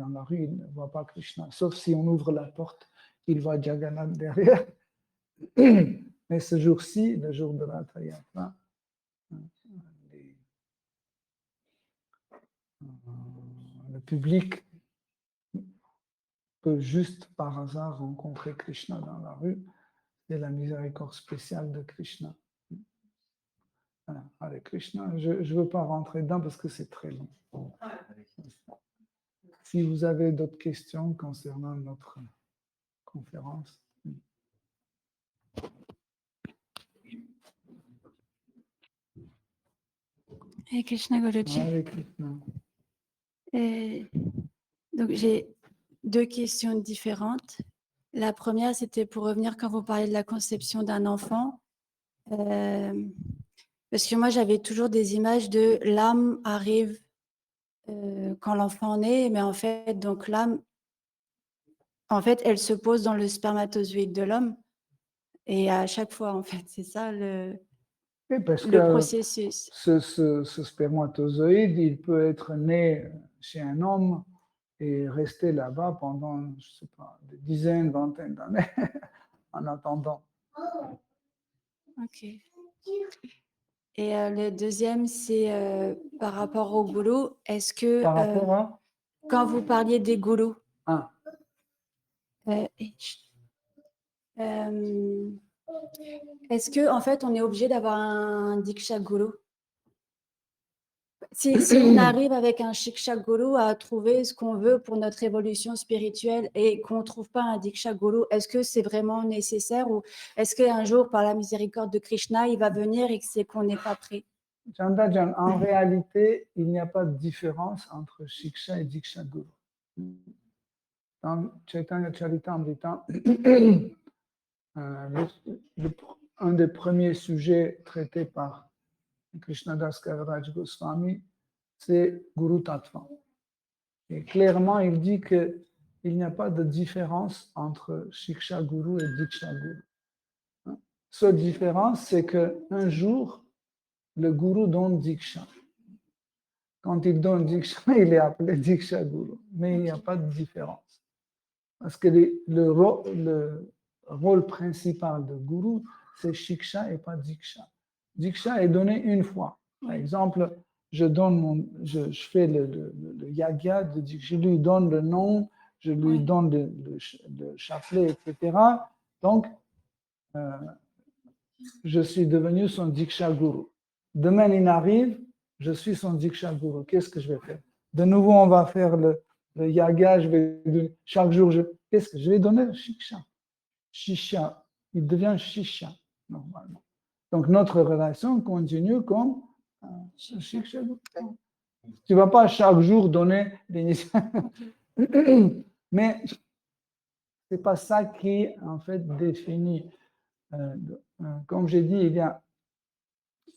Speaker 2: la rue, ils ne voient pas Krishna. Sauf si on ouvre la porte, ils voient Jagannath derrière. Mais ce jour-ci, le jour de Ratha Yatra, le public peut juste par hasard rencontrer Krishna dans la rue. C'est la miséricorde spéciale de Krishna. Voilà. Hare Krishna, je ne veux pas rentrer dedans parce que c'est très long. Si vous avez d'autres questions concernant notre conférence.
Speaker 1: Hare Krishna Guruji.
Speaker 2: Hare Krishna.
Speaker 1: Donc j'ai deux questions différentes. La première, c'était pour revenir quand vous parlez de la conception d'un enfant. Parce que moi, j'avais toujours des images de l'âme arrive quand l'enfant naît, mais en fait, donc l'âme, en fait, elle se pose dans le spermatozoïde de l'homme. Et à chaque fois, en fait, c'est ça
Speaker 2: Oui, parce
Speaker 1: le
Speaker 2: que
Speaker 1: processus.
Speaker 2: ce spermatozoïde, il peut être né chez un homme et rester là-bas pendant, je ne sais pas, des dizaines, vingtaines d'années en attendant.
Speaker 1: Ok. Et le deuxième, c'est par rapport au goulot. Est-ce que
Speaker 2: Par rapport à
Speaker 1: quand vous parliez des goulots,
Speaker 2: Ah,
Speaker 1: est-ce que en fait on est obligé d'avoir un diksha goulot? Si on arrive avec un Shiksha Guru à trouver ce qu'on veut pour notre évolution spirituelle et qu'on ne trouve pas un Diksha Guru, est-ce que c'est vraiment nécessaire ou est-ce qu'un jour, par la miséricorde de Krishna, il va venir et que c'est qu'on n'est pas prêt?
Speaker 2: Chandajan, en réalité, il n'y a pas de différence entre Shiksha et Diksha Guru. Dans Chaitanya Charitamrita, un des premiers sujets traités par Krishnadas Kaviraj Goswami, c'est Guru Tattva. Et clairement, il dit qu'il n'y a pas de différence entre Shiksha Guru et Diksha Guru. Seule différence, c'est qu'un jour, le Guru donne Diksha. Quand il donne Diksha, il est appelé Diksha Guru. Mais il n'y a pas de différence. Parce que le rôle principal de Guru, c'est Shiksha et pas Diksha. Diksha est donné une fois. Par exemple, je fais le yagya, je lui donne le nom, je lui donne le chapelet, etc. Donc, je suis devenu son Diksha Guru. Demain, il arrive, je suis son Diksha Guru. Qu'est-ce que je vais faire? De nouveau, on va faire le yaga, chaque jour, qu'est-ce que je vais donner? Le Shiksha. Shisha. Il devient Shisha, normalement. Donc, notre relation continue comme Shiksha. Tu ne vas pas chaque jour donner l'initiation. Mais ce n'est pas ça qui, en fait, définit. Comme j'ai dit,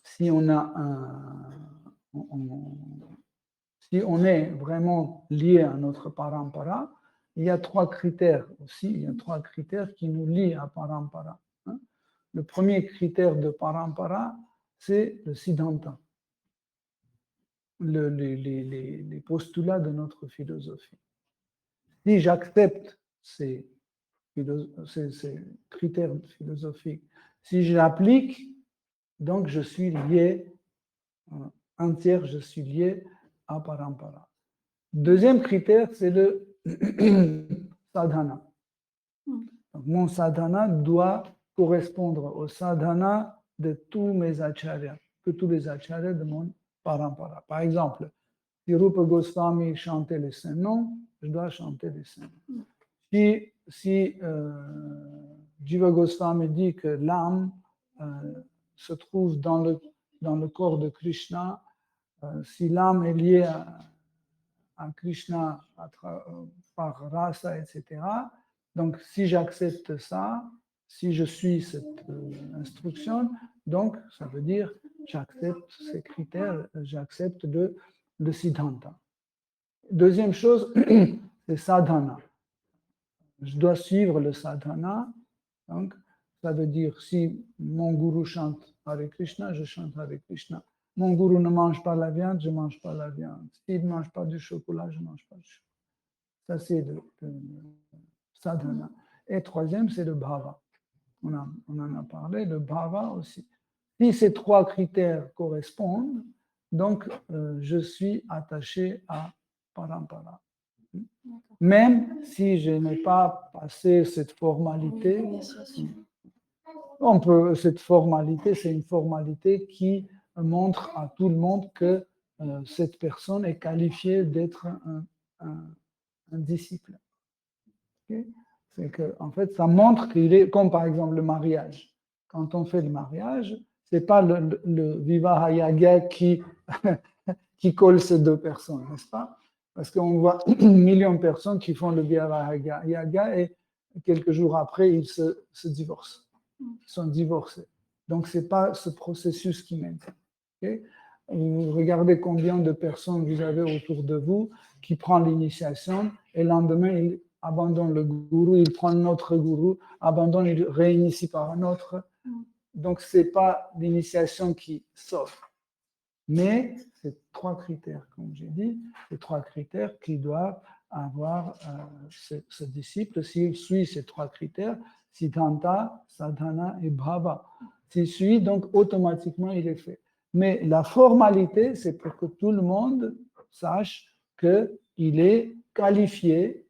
Speaker 2: si on est vraiment lié à notre parampara, il y a 3 critères aussi. Il y a 3 critères qui nous lient à parampara. Le premier critère de parampara, c'est le siddhanta, les postulats de notre philosophie. Si j'accepte ces critères philosophiques, si je l'applique, donc je suis lié, entière, je suis lié à parampara. Deuxième critère, c'est le sadhana. Donc, mon sadhana doit correspondre au sadhana de tous mes acharyas, de tous les acharyas de mon parampara. Par exemple, si Rupa Goswami chantait les saints noms, je dois chanter les saints noms. Si Jiva Goswami dit que l'âme se trouve dans le corps de Krishna, si l'âme est liée à Krishna par rasa, etc., donc si j'accepte ça, si je suis cette instruction, donc ça veut dire j'accepte ces critères, j'accepte le siddhanta. Deuxième chose, c'est sadhana. Je dois suivre le sadhana. Donc, ça veut dire si mon gourou chante Hare Krishna, je chante Hare Krishna. Mon gourou ne mange pas la viande, je ne mange pas la viande. S'il ne mange pas du chocolat, je ne mange pas du chocolat. Ça, c'est le sadhana. Et troisième, c'est le bhava. On en a parlé, le bhava aussi. Si ces 3 critères correspondent, donc je suis attaché à parampara. Même si je n'ai pas passé cette formalité, cette formalité, c'est une formalité qui montre à tout le monde que cette personne est qualifiée d'être un disciple. Okay? C'est que, en fait, ça montre qu'il est, comme par exemple le mariage. Quand on fait le mariage, ce n'est pas le Vivaha Yaga qui colle ces 2 personnes, n'est-ce pas? Parce qu'on voit millions de personnes qui font le Vivaha Yaga et quelques jours après, ils se divorcent. Ils sont divorcés. Donc, ce n'est pas ce processus qui m'intéresse. Okay? Vous regardez combien de personnes vous avez autour de vous qui prennent l'initiation et le lendemain, ils abandonnent le gourou, ils prennent notre gourou, abandonnent, ils réinitient par un autre. Donc, ce n'est pas l'initiation qui sauve. Mais c'est 3 critères, comme j'ai dit, c'est 3 critères qui doivent avoir ce disciple. S'il suit ces 3 critères, siddhanta, sadhana et bhava. S'il suit, donc automatiquement il est fait. Mais la formalité, c'est pour que tout le monde sache qu'il est qualifié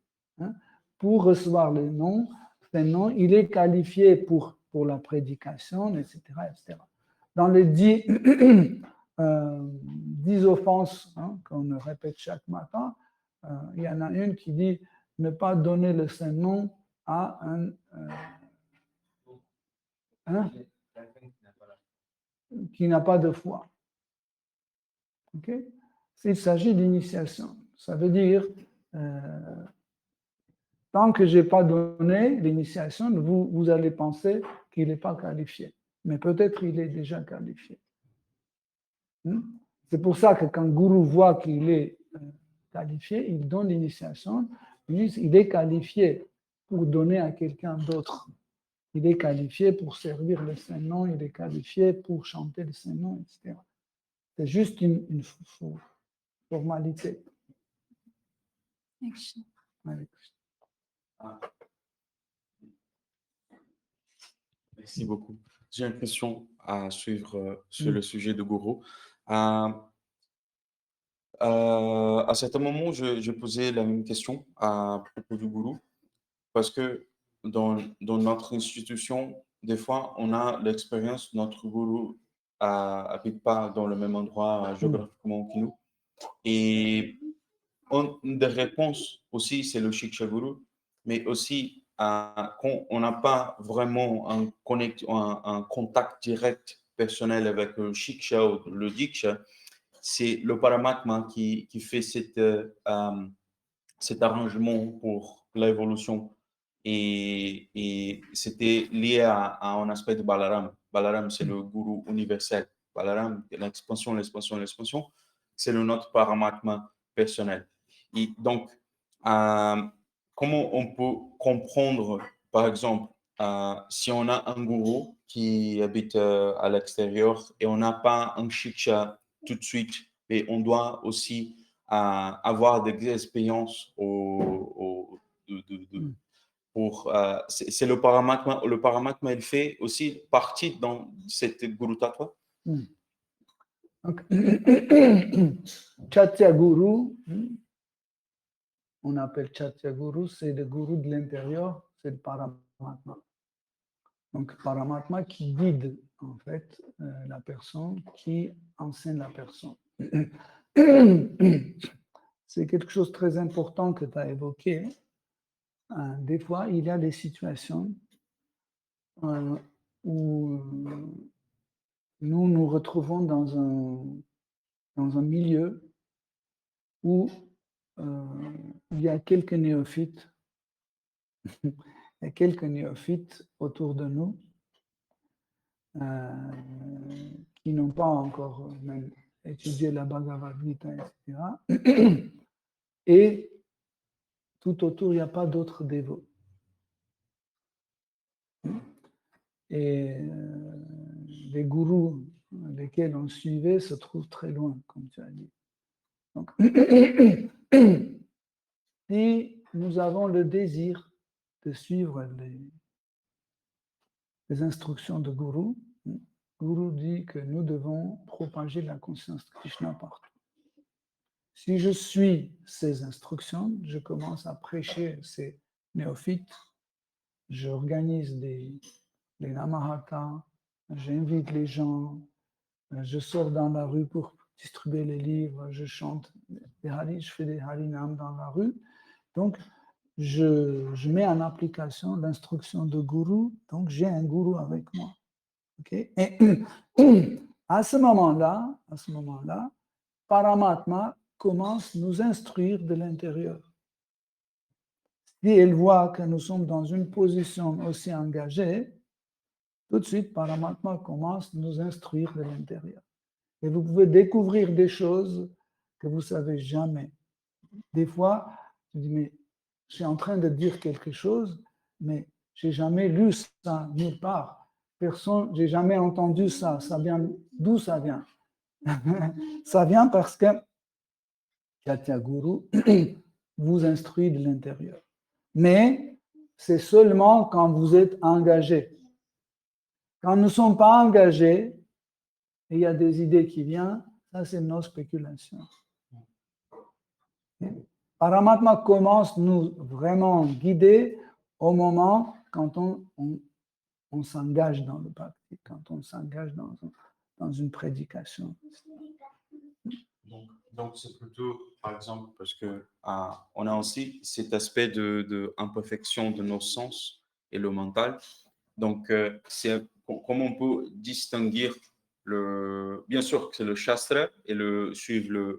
Speaker 2: pour recevoir les noms. Il est qualifié pour la prédication, etc., etc. Dans les 10 10 offenses qu'on répète chaque matin, il y en a une qui dit ne pas donner le Saint-Nom à un qui n'a pas de foi. Okay? Il s'agit d'initiation. Ça veut dire, tant que je n'ai pas donné l'initiation, vous allez penser qu'il n'est pas qualifié. Mais peut-être il est déjà qualifié. C'est pour ça que quand le gourou voit qu'il est qualifié, il donne l'initiation. Il est qualifié pour donner à quelqu'un d'autre. Il est qualifié pour servir le Saint-Nom, il est qualifié pour chanter le Saint-Nom, etc. C'est juste une formalité.
Speaker 7: Merci beaucoup. J'ai une question à suivre sur le sujet de gourou. À certains moments, je posais la même question à propos du gourou, parce que dans notre institution, des fois, on a l'expérience que notre gourou n'habite pas dans le même endroit géographiquement que nous. Et une des réponses aussi, c'est le Shiksha Guru, mais aussi quand on n'a pas vraiment un contact direct personnel avec le Shiksha ou le Diksha, c'est le Paramatma qui fait cet arrangement pour l'évolution. Et c'était lié à un aspect de Balaram. Balaram, c'est le gourou universel. Balaram, l'expansion, c'est le notre Paramatma personnel. Et donc, comment on peut comprendre, par exemple, si on a un gourou qui habite à l'extérieur et on n'a pas un shiksha tout de suite, et on doit aussi avoir des expériences c'est le Paramatma. Le Paramatma, il fait aussi partie dans cette Guru Tattva.
Speaker 2: Donc, Chatya Guru, on appelle Chatya Guru, c'est le gourou de l'intérieur, c'est le Paramatma. Donc, Paramatma qui guide en fait la personne, qui enseigne la personne. C'est quelque chose de très important que tu as évoqué. Des fois, il y a des situations où nous nous retrouvons dans un milieu où il y a quelques néophytes. Il y a quelques néophytes autour de nous qui n'ont pas encore même étudié la Bhagavad Gita, etc. Et tout autour, il n'y a pas d'autres dévots. Et les gourous lesquels on suivait se trouvent très loin, comme tu as dit. Donc, si nous avons le désir de suivre les instructions de Guru, Guru dit que nous devons propager la conscience de Krishna partout. Si je suis ces instructions, je commence à prêcher ces néophytes, j'organise des namahatas, j'invite les gens, je sors dans la rue pour distribuer les livres, je chante des haris, je fais des harinam dans la rue. Donc, je mets en application l'instruction de Guru, donc j'ai un Guru avec moi. Okay? Et à ce moment-là, Paramatma commence à nous instruire de l'intérieur. Si elle voit que nous sommes dans une position aussi engagée, tout de suite, Paramatma commence à nous instruire de l'intérieur. Et vous pouvez découvrir des choses que vous ne savez jamais. Des fois, je dis, mais je suis en train de dire quelque chose, mais je n'ai jamais lu ça nulle part. Personne, je n'ai jamais entendu ça. Ça vient, d'où ça vient? Ça vient parce que Chatya Guru vous instruit de l'intérieur. Mais c'est seulement quand vous êtes engagé. Quand nous ne sommes pas engagés, et il y a des idées qui viennent, ça c'est nos spéculations. Paramatma commence à nous vraiment guider au moment quand on s'engage dans le bhakti, quand on s'engage dans une prédication.
Speaker 7: Donc c'est plutôt, par exemple, parce que on a aussi cet aspect de imperfection de nos sens et le mental. Donc, comment on peut distinguer bien sûr que c'est le shastra et suivre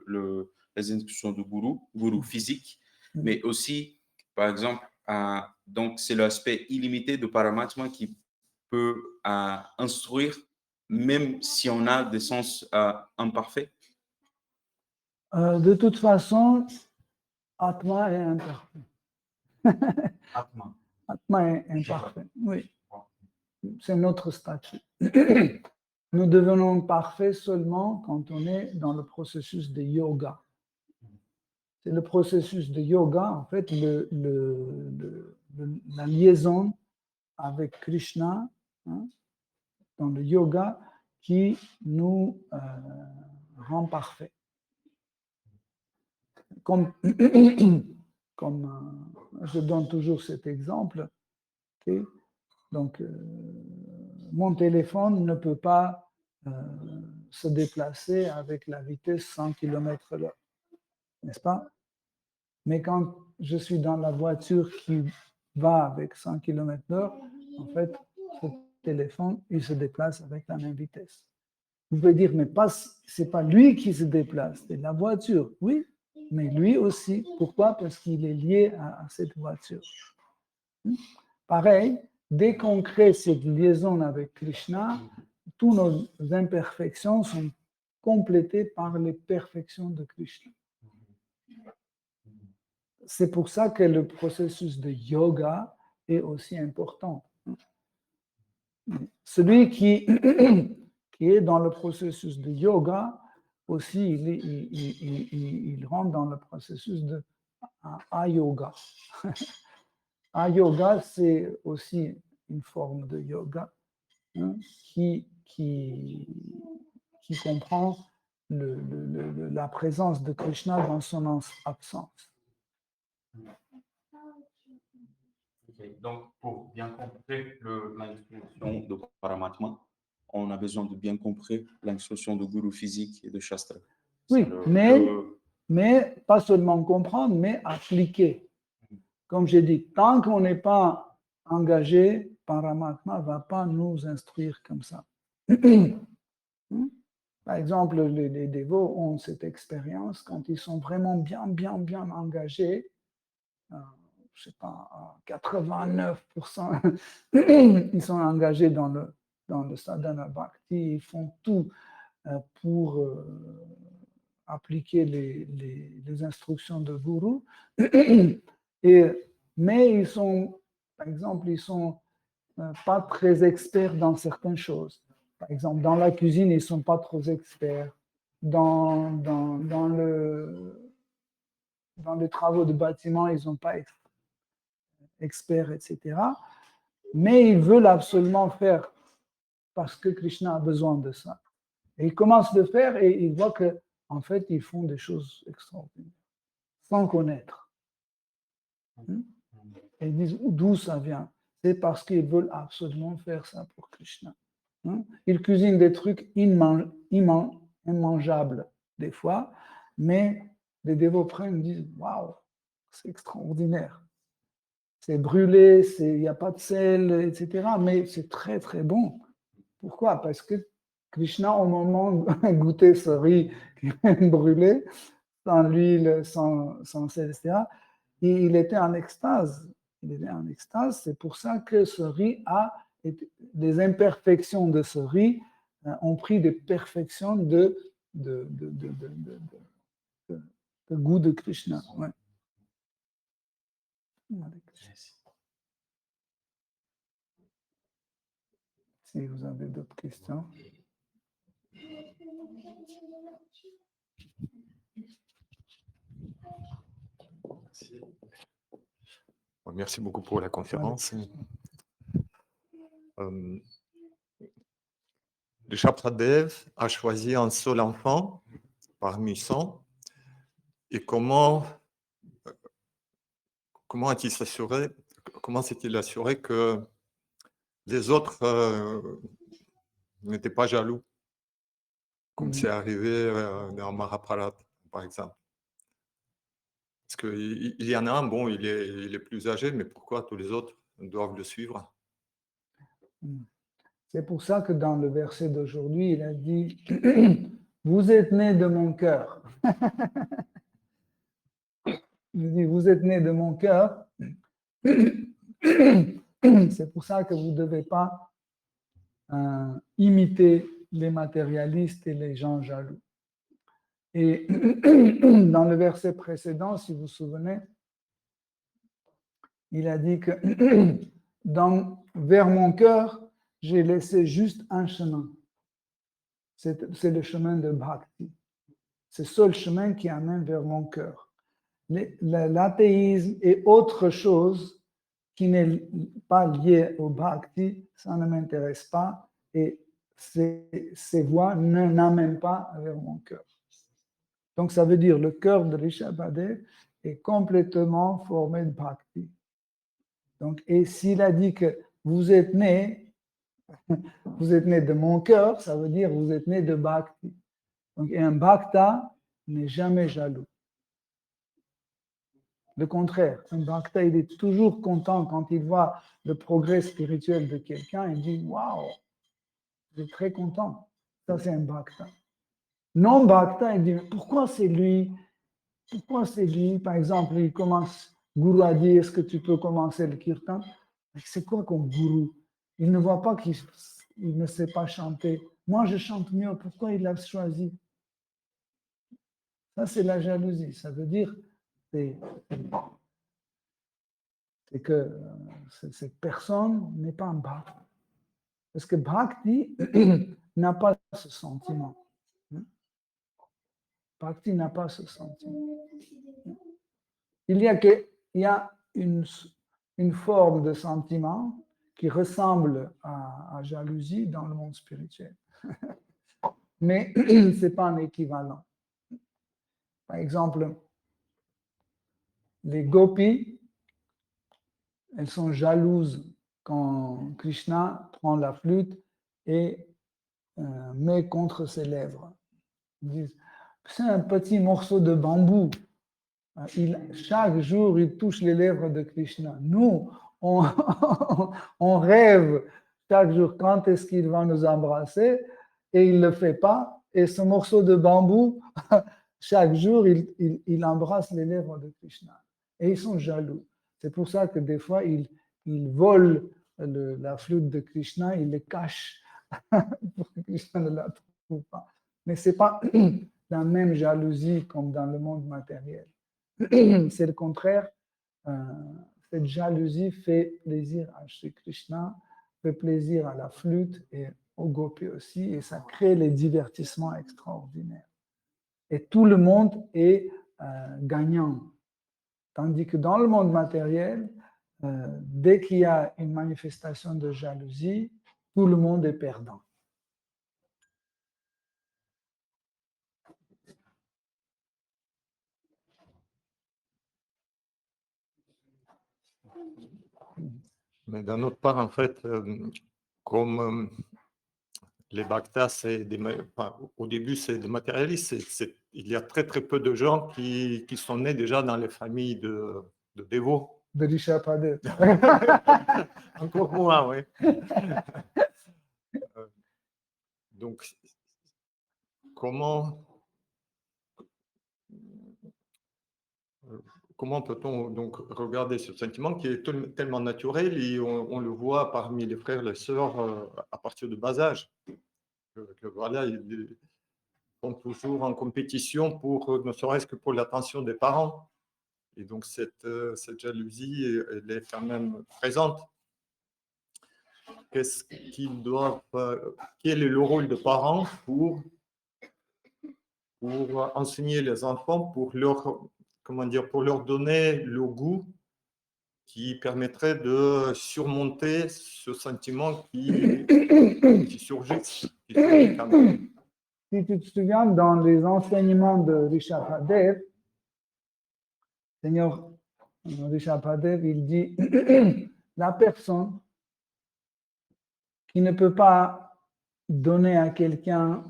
Speaker 7: les instructions du gourou physique, mais aussi, par exemple, donc c'est l'aspect illimité de Paramatma qui peut instruire, même si on a des sens imparfaits.
Speaker 2: De toute façon, Atma est imparfait.
Speaker 7: Atma.
Speaker 2: Atma est imparfait, oui. C'est notre statut. Nous devenons parfaits seulement quand on est dans le processus de yoga. C'est le processus de yoga, en fait, la liaison avec Krishna, hein, dans le yoga, qui nous rend parfaits. Comme je donne toujours cet exemple, okay? Donc, mon téléphone ne peut pas se déplacer avec la vitesse 100 km/h, n'est-ce pas? Mais quand je suis dans la voiture qui va avec 100 km/h, en fait, ce téléphone, il se déplace avec la même vitesse. Vous pouvez dire, mais ce n'est pas lui qui se déplace, c'est la voiture. Oui, mais lui aussi. Pourquoi? Parce qu'il est lié à cette voiture. Pareil, dès qu'on crée cette liaison avec Krishna, toutes nos imperfections sont complétées par les perfections de Krishna. C'est pour ça que le processus de yoga est aussi important. Celui qui est dans le processus de yoga, aussi, il rentre dans le processus de ayoga. Ayoga, c'est aussi une forme de yoga, hein, qui comprend la présence de Krishna dans son absence.
Speaker 7: Okay. Donc, pour bien comprendre l'instruction de Paramatma, on a besoin de bien comprendre l'instruction de Guru physique et de Shastra.
Speaker 2: Oui, mais pas seulement comprendre, mais appliquer. Comme j'ai dit, tant qu'on n'est pas engagé, Paramatma ne va pas nous instruire comme ça. Par exemple, les dévots ont cette expérience quand ils sont vraiment bien engagés, je ne sais pas, à 89%, ils sont engagés dans le sadhana bhakti, ils font tout pour appliquer les instructions de Guru. Mais ils sont, par exemple, ils sont pas très experts dans certaines choses. Par exemple, dans la cuisine, ils ne sont pas trop experts. Dans les travaux de bâtiment, ils ne sont pas experts, etc. Mais ils veulent absolument faire parce que Krishna a besoin de ça. Et ils commencent à le faire et ils voient qu'en fait, ils font des choses extraordinaires, sans connaître. Et ils disent d'où ça vient. C'est parce qu'ils veulent absolument faire ça pour Krishna. Ils cuisinent des trucs immangeables des fois, mais les dévots prennent et disent waouh, c'est extraordinaire. C'est brûlé, il n'y a pas de sel, etc. Mais c'est très très bon. Pourquoi? Parce que Krishna, au moment de goûter ce riz brûlé, sans l'huile, sans sel, etc., il était en extase. Il était en extase. C'est pour ça que ce riz les imperfections de ce riz ont pris des perfections de goût de Krishna. Ouais. Si vous avez d'autres questions.
Speaker 8: Merci beaucoup pour la conférence. Le Chapradev a choisi un seul enfant parmi 100. Et comment s'est-il assuré que les autres n'étaient pas jaloux comme c'est arrivé dans Mahabharata, par exemple. Parce qu'il y en a un, bon, il est plus âgé, mais pourquoi tous les autres doivent le suivre?
Speaker 2: C'est pour ça que dans le verset d'aujourd'hui, il a dit « Vous êtes nés de mon cœur ». Il dit « Vous êtes nés de mon cœur ». C'est pour ça que vous ne devez pas imiter les matérialistes et les gens jaloux. Et dans le verset précédent, si vous vous souvenez, il a dit que vers mon cœur, j'ai laissé juste un chemin. C'est le chemin de Bhakti. C'est le seul chemin qui amène vers mon cœur. L'athéisme est autre chose qui n'est pas lié au Bhakti, ça ne m'intéresse pas et ces voies ne n'amènent pas vers mon cœur. Donc ça veut dire le cœur de Rishabhadev est complètement formé de Bhakti. Donc, et s'il a dit que vous êtes nés de mon cœur, ça veut dire vous êtes nés de Bhakti. Donc, et un Bhakta n'est jamais jaloux. Le contraire, un Bhakta, il est toujours content quand il voit le progrès spirituel de quelqu'un, il dit « Waouh, je suis très content ». Ça, c'est un Bhakta. Non Bhakta, il dit « Pourquoi c'est lui ? Pourquoi c'est lui ?» Par exemple, il commence, Guru a dit « Est-ce que tu peux commencer le kirtan ?» C'est quoi comme Guru? Il ne voit pas qu'il ne sait pas chanter. Moi, je chante mieux. Pourquoi il l'a choisi? Ça, c'est la jalousie. Ça veut dire c'est que cette personne n'est pas un bhakti. Parce que bhakti n'a pas ce sentiment. Bhakti n'a pas ce sentiment. Il y a une forme de sentiment qui ressemble à jalousie dans le monde spirituel. Mais ce n'est pas un équivalent. Par exemple, les gopis, elles sont jalouses quand Krishna prend la flûte et met contre ses lèvres. Ils disent, c'est un petit morceau de bambou. Chaque jour, il touche les lèvres de Krishna. Nous, on rêve chaque jour quand est-ce qu'il va nous embrasser et il ne le fait pas. Et ce morceau de bambou, chaque jour, il embrasse les lèvres de Krishna. Et ils sont jaloux. C'est pour ça que des fois, ils volent la flûte de Krishna, ils le cachent pour que Krishna ne la trouve pas. Mais ce n'est pas la même jalousie comme dans le monde matériel. C'est le contraire. Cette jalousie fait plaisir à Sri Krishna, fait plaisir à la flûte et au gopi aussi, et ça crée les divertissements extraordinaires. Et tout le monde est gagnant. Tandis que dans le monde matériel, dès qu'il y a une manifestation de jalousie, tout le monde est perdant.
Speaker 8: Mais d'un autre part, en fait, comme les bhaktas, au début, c'est des matérialistes. Il y a très, très peu de gens qui sont nés déjà dans les familles de dévots.
Speaker 2: De Rishabhadev.
Speaker 8: Encore moins, oui. Donc, comment peut-on donc regarder ce sentiment qui est tellement naturel et on le voit parmi les frères et les sœurs à partir de bas âge. Voilà, ils sont toujours en compétition ne serait-ce que pour l'attention des parents. Et donc cette jalousie, elle est quand même présente. Quel est le rôle des parents pour enseigner les enfants, pour leur donner le goût qui permettrait de surmonter ce sentiment qui surgit quand même.
Speaker 2: Si tu te souviens, dans les enseignements de Rishabhadev, Seigneur Rishabhadev, il dit la personne qui ne peut pas donner à quelqu'un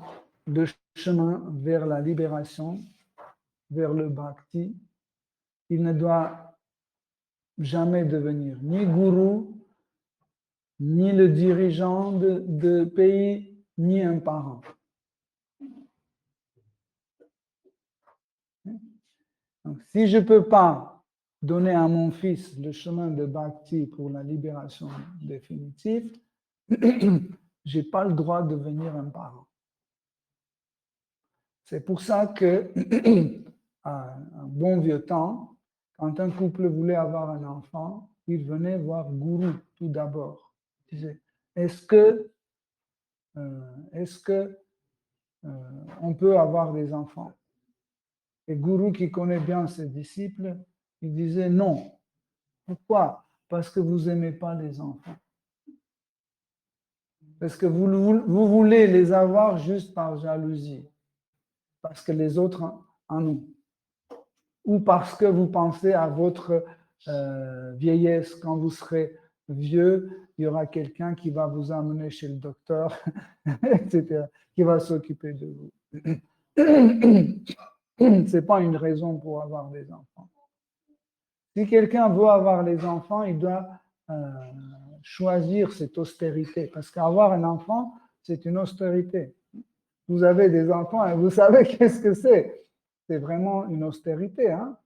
Speaker 2: le chemin vers la libération, vers le bhakti, il ne doit jamais devenir ni gourou, ni le dirigeant de pays, ni un parent. Donc, si je ne peux pas donner à mon fils le chemin de bhakti pour la libération définitive, je n'ai pas le droit de devenir un parent. C'est pour ça que, à un bon vieux temps, quand un couple voulait avoir un enfant, il venait voir Gourou tout d'abord. Il disait, est-ce que on peut avoir des enfants? Et Gourou, qui connaît bien ses disciples, il disait non. Pourquoi? Parce que vous n'aimez pas les enfants. Parce que vous voulez les avoir juste par jalousie. Parce que les autres en ont. Ou parce que vous pensez à votre vieillesse. Quand vous serez vieux, il y aura quelqu'un qui va vous amener chez le docteur, etc., qui va s'occuper de vous. Ce n'est pas une raison pour avoir des enfants. Si quelqu'un veut avoir les enfants, il doit choisir cette austérité. Parce qu'avoir un enfant, c'est une austérité. Vous avez des enfants et vous savez qu'est-ce que c'est. C'est vraiment une austérité. Hein?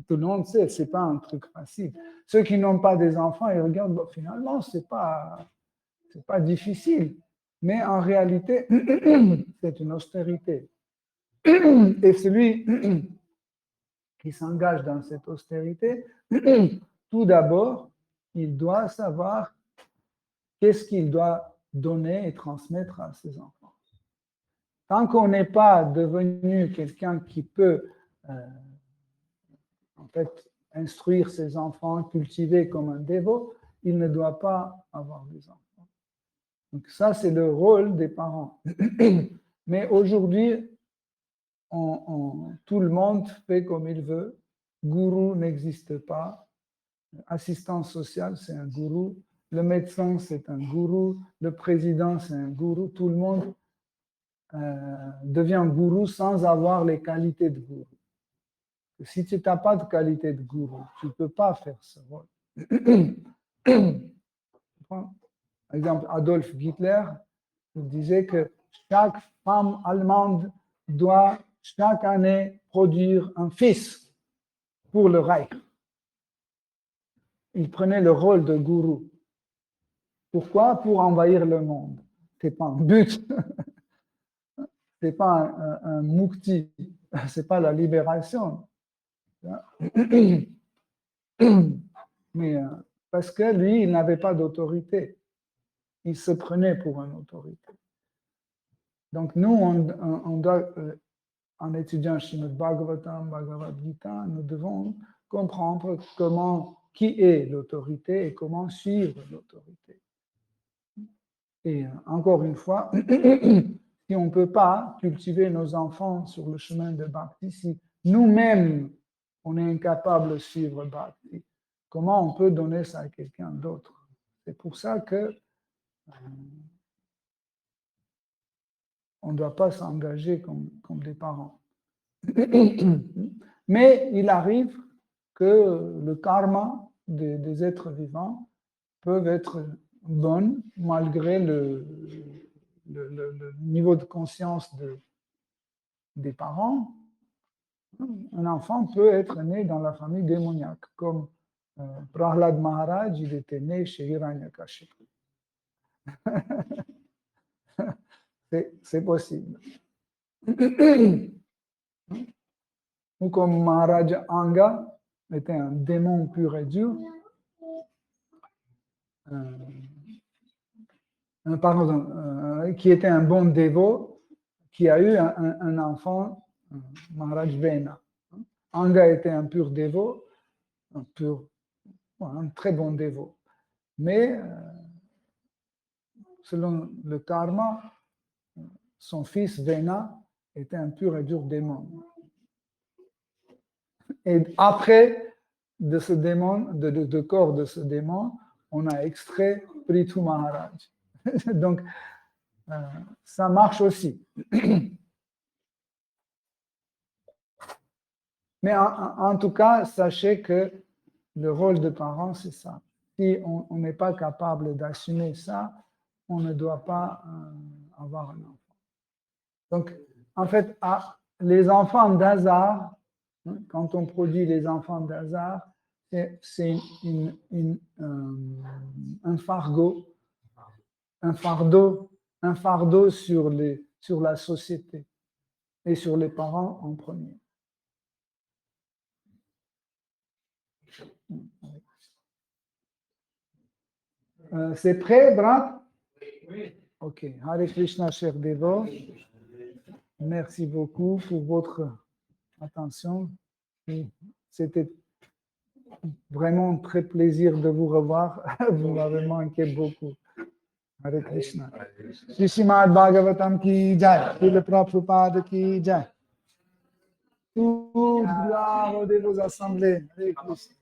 Speaker 2: Tout le monde sait, ce n'est pas un truc facile. Ceux qui n'ont pas des enfants, ils regardent, bon, finalement, ce n'est pas difficile. Mais en réalité, c'est une austérité. Et celui qui s'engage dans cette austérité, tout d'abord, il doit savoir qu'est-ce qu'il doit donner et transmettre à ses enfants. Tant qu'on n'est pas devenu quelqu'un qui peut en fait instruire ses enfants, cultiver comme un dévot, il ne doit pas avoir des enfants. Donc ça, c'est le rôle des parents. Mais aujourd'hui, tout le monde fait comme il veut. Gourou n'existe pas. Assistance sociale, c'est un gourou. Le médecin, c'est un gourou. Le président, c'est un gourou. Tout le monde devient gourou sans avoir les qualités de gourou. Si tu n'as pas de qualité de gourou, tu ne peux pas faire ce rôle. Par exemple, Adolf Hitler disait que chaque femme allemande doit chaque année produire un fils pour le Reich. Il prenait le rôle de gourou. Pourquoi? Pour envahir le monde. Ce n'est pas un but. Ce n'est pas un mukti. Ce n'est pas la libération. Mais parce que lui, il n'avait pas d'autorité. Il se prenait pour une autorité. Donc nous, on doit, en étudiant Srimad Bhagavatam, Bhagavad Gita, nous devons comprendre qui est l'autorité et comment suivre l'autorité. Et encore une fois, si on ne peut pas cultiver nos enfants sur le chemin de Bhakti, si nous-mêmes, on est incapable de suivre Bhakti, comment on peut donner ça à quelqu'un d'autre? C'est pour ça que on ne doit pas s'engager comme des parents. Mais il arrive que le karma des êtres vivants peut être bon malgré le niveau de conscience des parents. Un enfant peut être né dans la famille démoniaque, comme Prahlad Maharaj, il était né chez Hiranyakashipu. C'est possible. Ou comme Maharaj Anga était un démon pur et dur, qui était un bon dévot, qui a eu un enfant, Maharaj Vena. Anga était un pur dévot, un très bon dévot. Mais selon le karma, son fils Vena était un pur et dur démon. Et après de ce démon, de corps de ce démon, on a extrait Prithu Maharaj. Donc, ça marche aussi. Mais en tout cas, sachez que le rôle de parent, c'est ça. Si on n'est pas capable d'assumer ça, on ne doit pas avoir un enfant. Donc, en fait, les enfants d'hasard, quand on produit les enfants d'hasard, c'est un fardeau sur la société et sur les parents en premier. C'est prêt, Brad?
Speaker 3: Oui.
Speaker 2: Ok. Hare Krishna, cher Devo. Merci beaucoup pour votre attention. C'était vraiment très plaisir de vous revoir. Vous m'avez manqué beaucoup. Hare Krishna. Shri Srimad Bhagavatam ki jai. Srila Prabhupada ki jai. Toute gloire de vos assemblées. Hare Krishna.